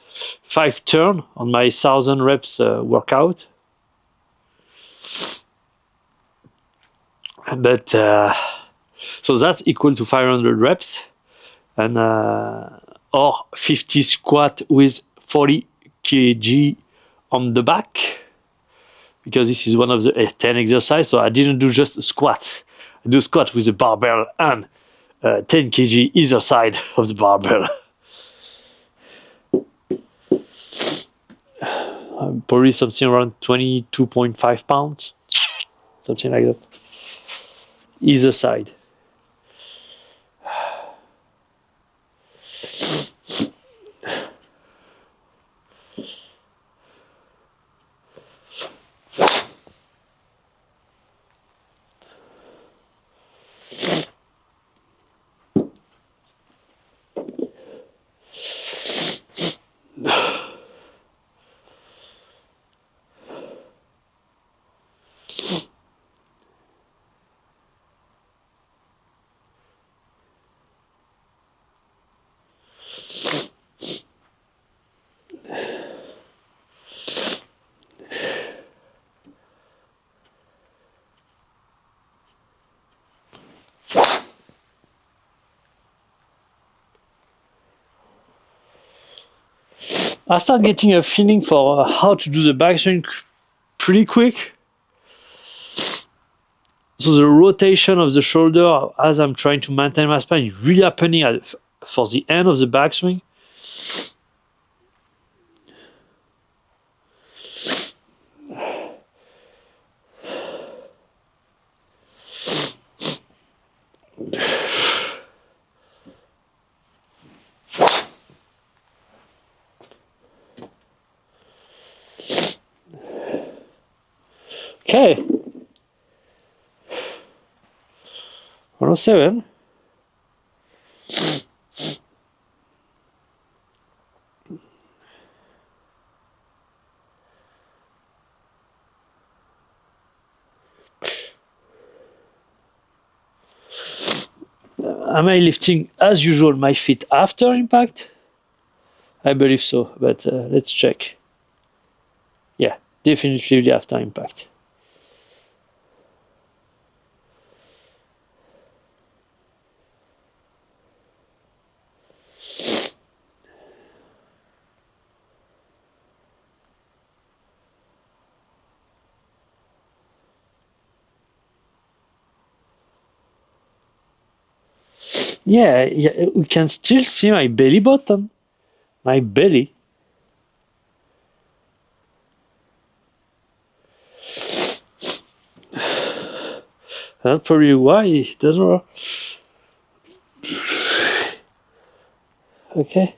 5 turn on my 1,000 reps workout. But so that's equal to 500 reps, and or 50 squat with 40 kg on the back, because this is one of the 10 exercises. So I didn't do just a squat. I do squat with a barbell and 10 kg either side of the barbell. Probably something around 22.5 pounds, something like that, either side. I start getting a feeling for how to do the backswing pretty quick. So the rotation of the shoulder as I'm trying to maintain my spine is really happening for the end of the backswing. Okay. 107. Am I lifting as usual my feet after impact? I believe so, but let's check. Yeah, definitely after impact. Yeah, we can still see my belly button. My belly. That's probably why it doesn't work. Okay.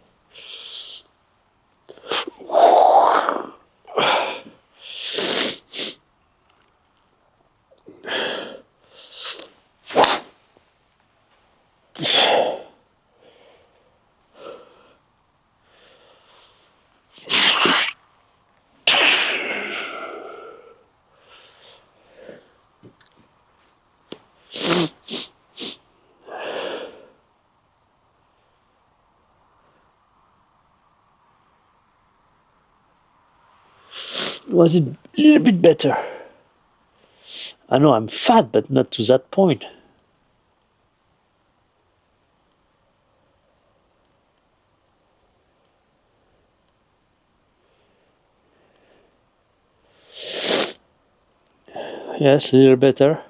Was it a little bit better? I know I'm fat, but not to that point. Yes, a little better.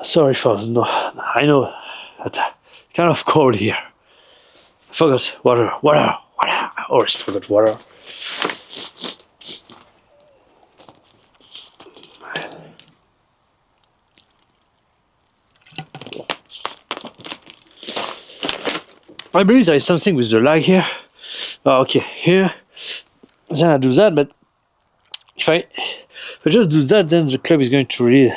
Sorry, folks. No, I know it's kind of cold here. I forgot water. I always forgot water. I believe there is something with the lag here. Oh, okay, here. Then I do that, but if I just do that, then the club is going to read.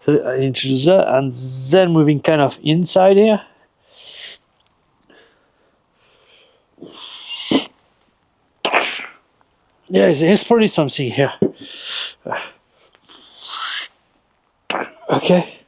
So I need to do that, and then moving kind of inside here. Yeah, there's probably something here. Okay.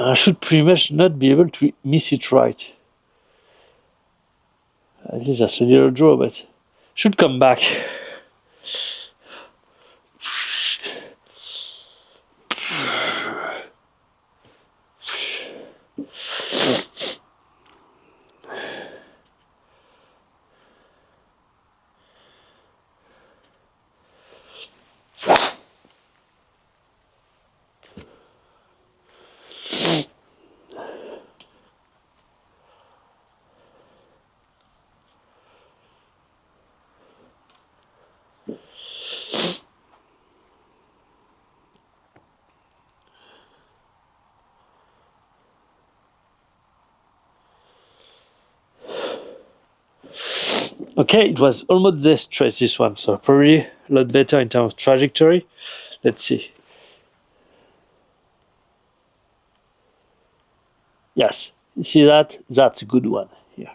I should pretty much not be able to miss it right. At least that's a little draw, but should come back. Okay, it was almost this straight, this one, so probably a lot better in terms of trajectory. Let's see. Yes, you see that? That's a good one here.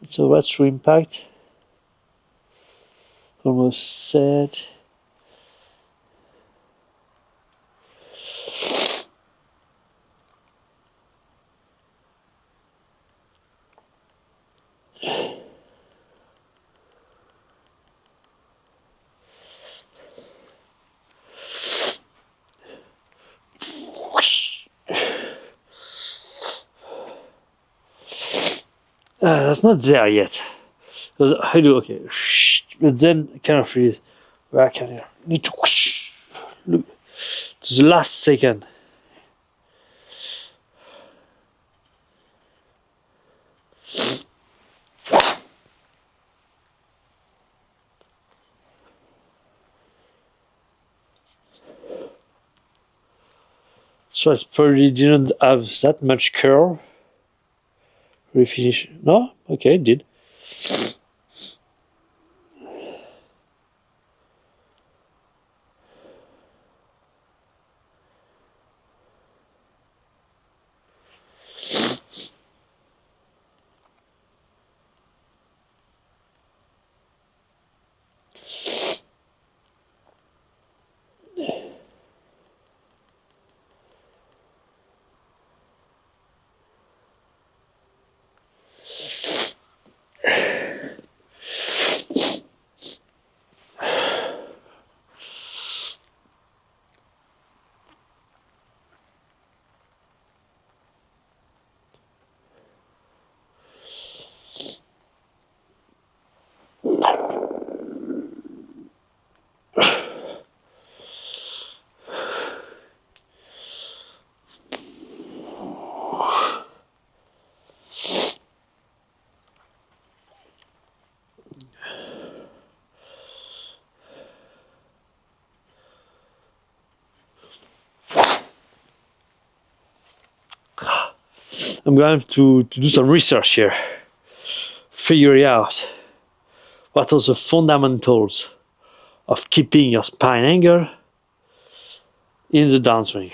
So what's true impact? Almost set. That's not there yet. Because I do okay, but then kind of freeze. Where can I need to look to the last second. So it probably didn't have that much curve. Refinish. No? Okay, it did. I'm going to do some research here. Figure out what are the fundamentals of keeping your spine angle in the downswing.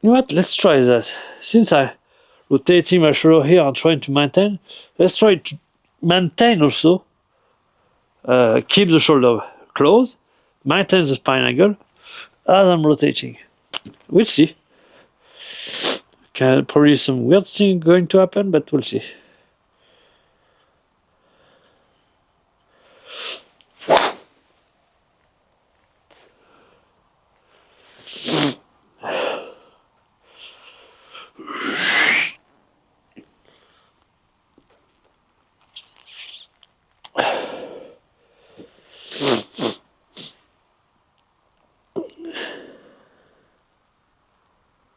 You know what? Let's try that. Since I'm rotating my shoulder here and trying to maintain, let's try to maintain also. Keep the shoulder closed, maintain the spine angle as I'm rotating. We'll see. Probably some weird thing going to happen, but we'll see.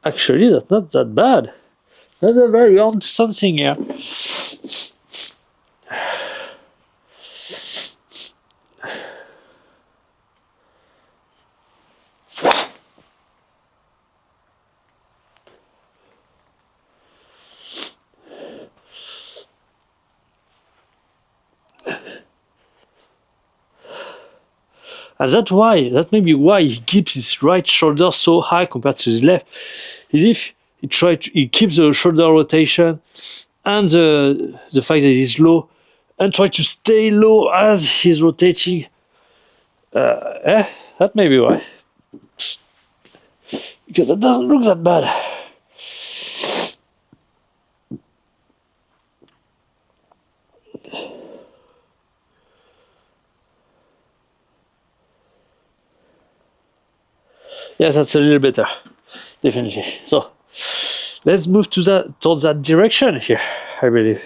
Actually, that's not that bad. That's a very on to something here. And that may be why he keeps his right shoulder so high compared to his left. Is if he keeps the shoulder rotation and the fact that he's low and try to stay low as he's rotating. That may be why. Because that doesn't look that bad. Yes, that's a little better, definitely. So let's move towards that direction here, I believe.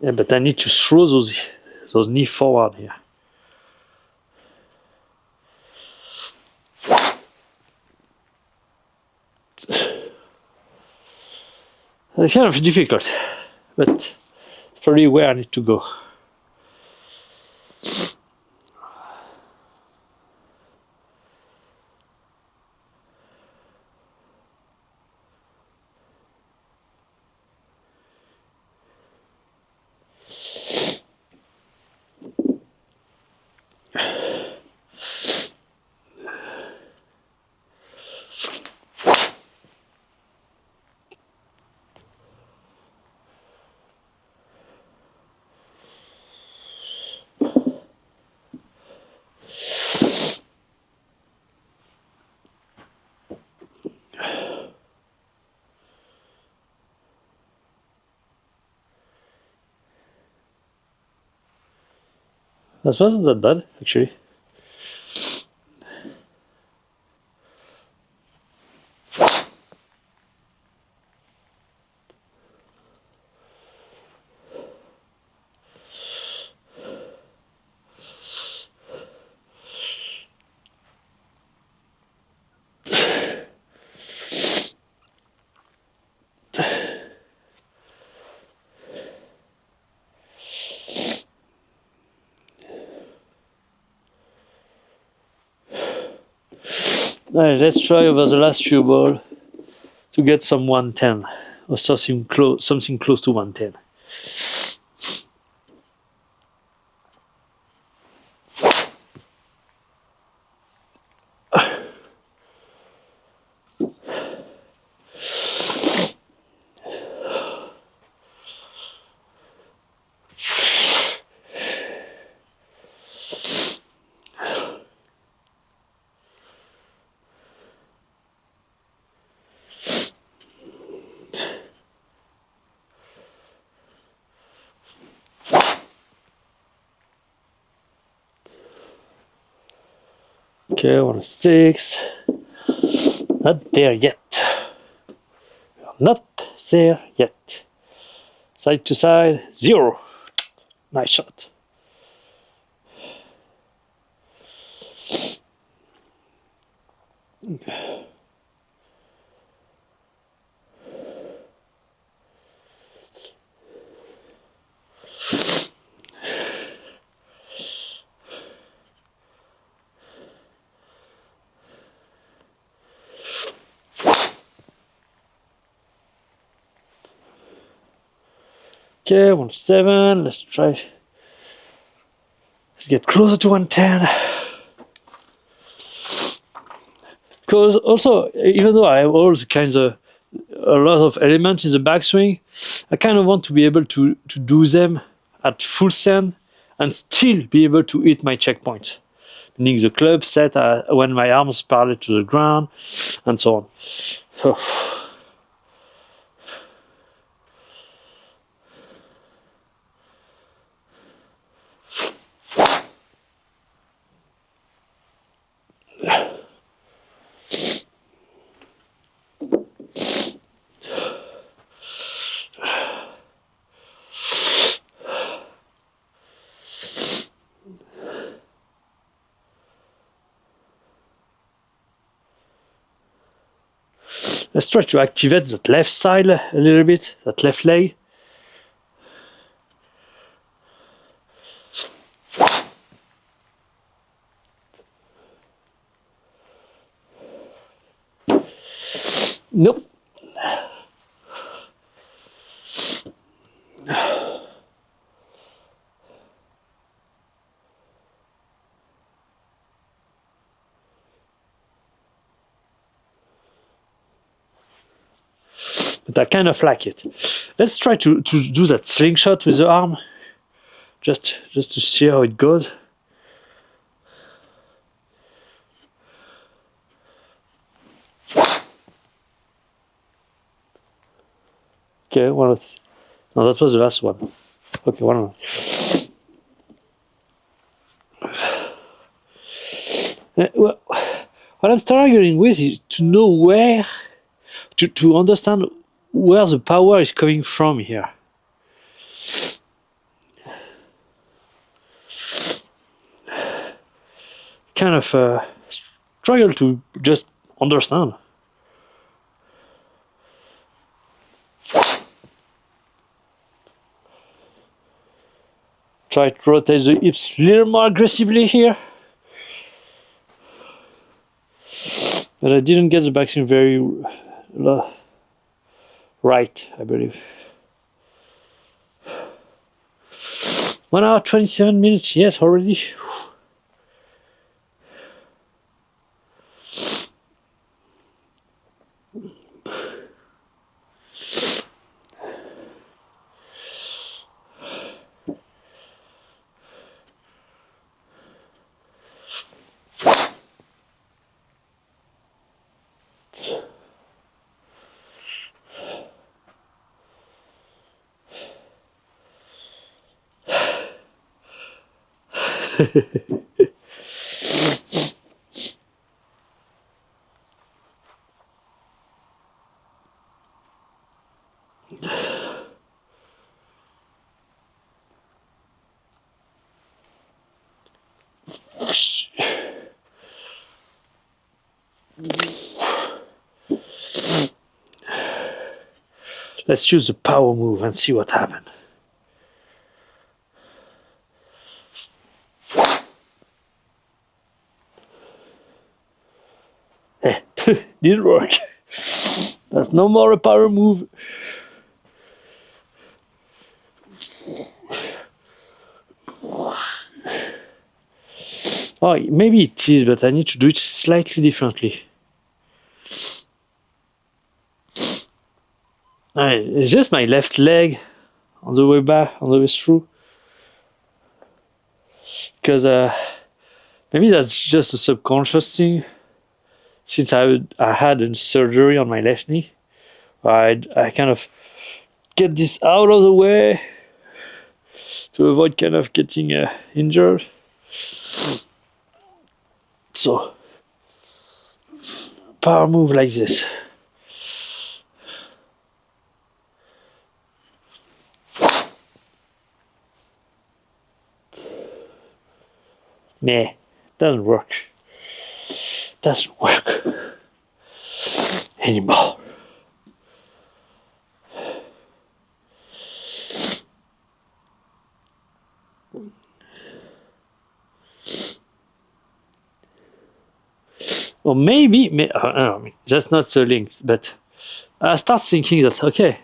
Yeah, but I need to throw those knee forward here. It's kind of difficult, but it's probably where I need to go. That wasn't that bad, actually. Alright, let's try over the last few balls to get some 110 or something close to 110. Okay, 106. Not there yet. Not there yet. Side to side, 0. Nice shot. Okay, 107. Let's try. Let's get closer to 110. Because also, even though I have all the kinds of a lot of elements in the backswing, I kind of want to be able to do them at full send and still be able to hit my checkpoint. Meaning the club set when my arms parallel to the ground and so on. So, let's try to activate that left side a little bit, that left leg. Nope. But I kind of like it. Let's try to do that slingshot with the arm, just to see how it goes. Okay, no, that was the last one. Okay, one more. Well, what I'm struggling with is to know where, to understand where the power is coming from here. kind of struggle to just understand. Try to rotate the hips a little more aggressively here. But I didn't get the backswing very right, I believe. 1 hour 27 minutes yet already. Let's choose a power move and see what happens. Didn't work. That's no more a power move. Oh, maybe it is, but I need to do it slightly differently. It's just my left leg on the way back, on the way through. Because maybe that's just a subconscious thing. Since I had a surgery on my left knee, I kind of get this out of the way to avoid kind of getting injured. So, power move like this. Nah, doesn't work. Doesn't work anymore. Or maybe that's not the link, but I start thinking that okay,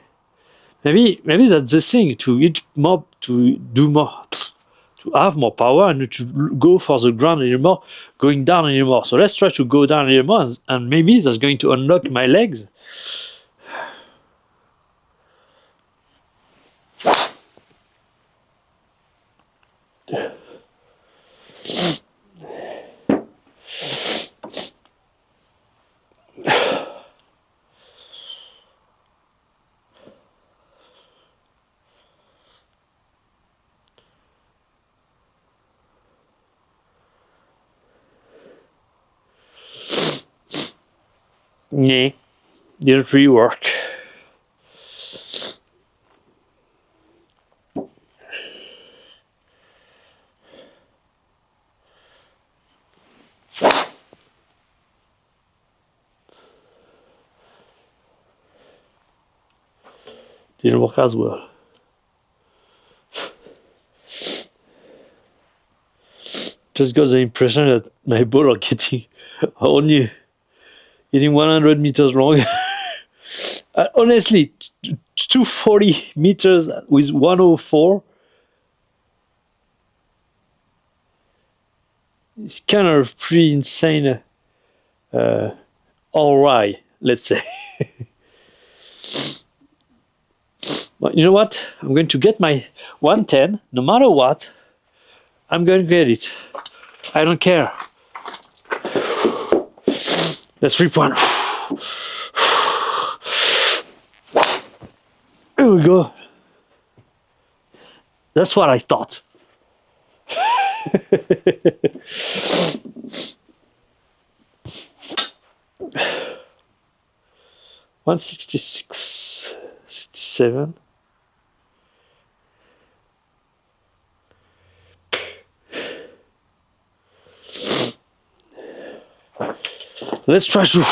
maybe that's the thing to eat more, to do more, to have more power and to go for the ground a little more, going down a little more. So let's try to go down a little more, and maybe that's going to unlock my legs. Nah, didn't really work. Didn't work as well. Just got the impression that my ball are getting only hitting 100 meters long. Honestly, 240 meters with 104. It's kind of pretty insane. Alright, let's say. But you know what? I'm going to get my 110, no matter what. I'm going to get it. I don't care. Let's rip one. Here we go. That's what I thought. 166, 67. Let's try to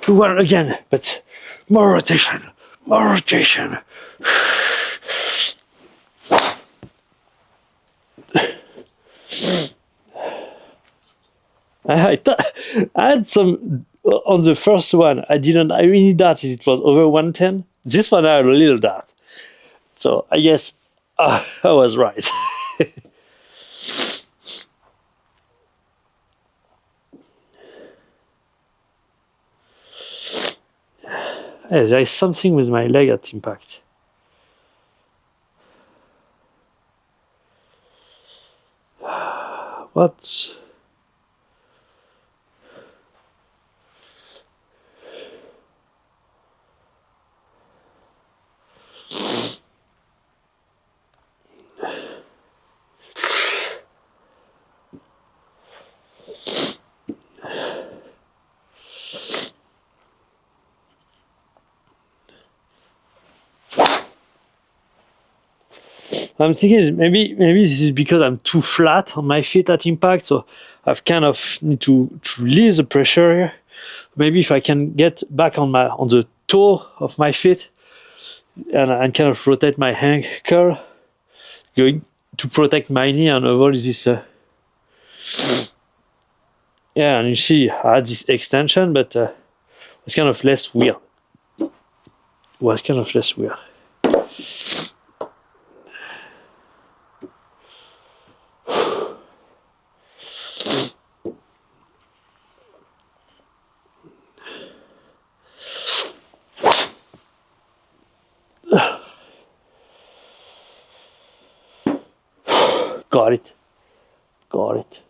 do one again, but more rotation, more rotation. I had some on the first one. I really doubt it was over 110. This one I had a little doubt. So I guess I was right. Hey, there is something with my leg at impact. What? I'm thinking maybe this is because I'm too flat on my feet at impact, so I've kind of need to release the pressure here. Maybe if I can get back on the toe of my feet and kind of rotate my ankle, going to protect my knee and avoid this. Yeah, and you see I had this extension, but it's kind of less weird. Was kind of less weird. Got it. Got it.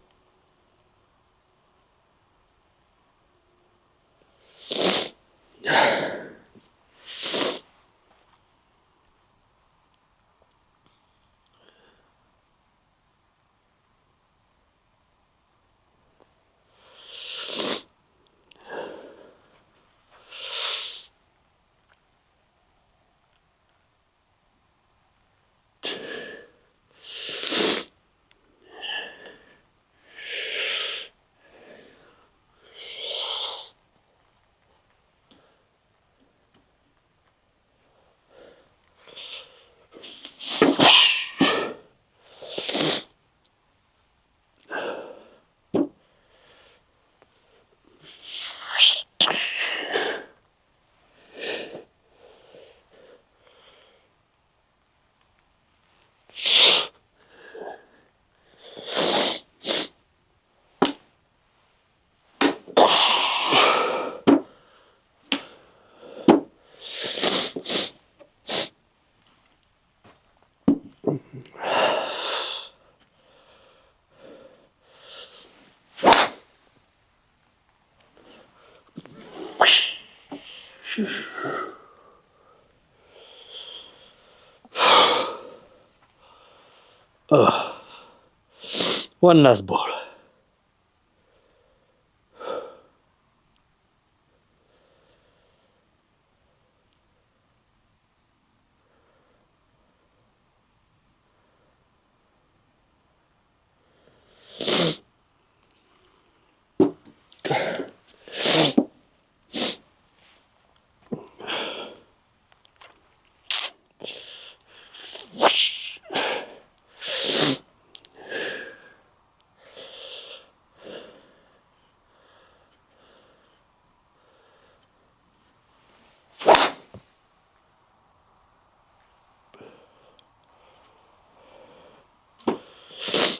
One last ball.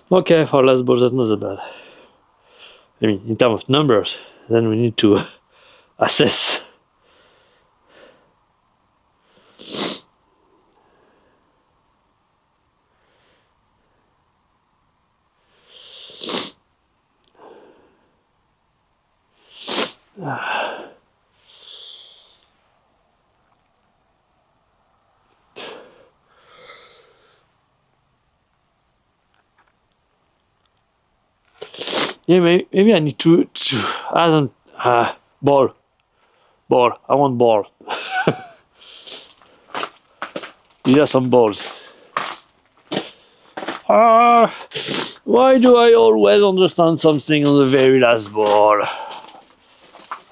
Okay, for last ball, that's not so bad. I mean, in terms of numbers, then we need to assess. Yeah, maybe I need to add on ball. I want ball. These are some balls. Why do I always understand something on the very last ball?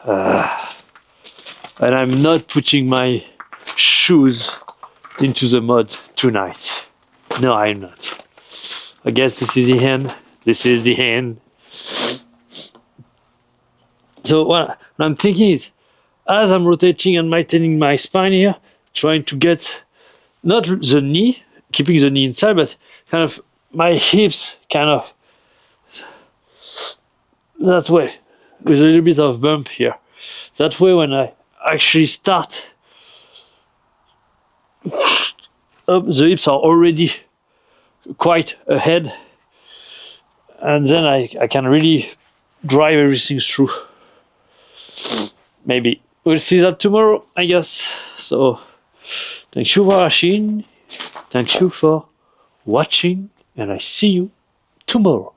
And I'm not putting my shoes into the mud tonight. No, I'm not. I guess this is the end. This is the end. So what I'm thinking is, as I'm rotating and tightening my spine here, trying to get not the knee, keeping the knee inside, but kind of my hips kind of that way, with a little bit of bump here. That way when I actually start up, the hips are already quite ahead, and then I can really drive everything through. Maybe we'll see that tomorrow, I guess. So thank you for watching, thank you for watching, and I see you tomorrow.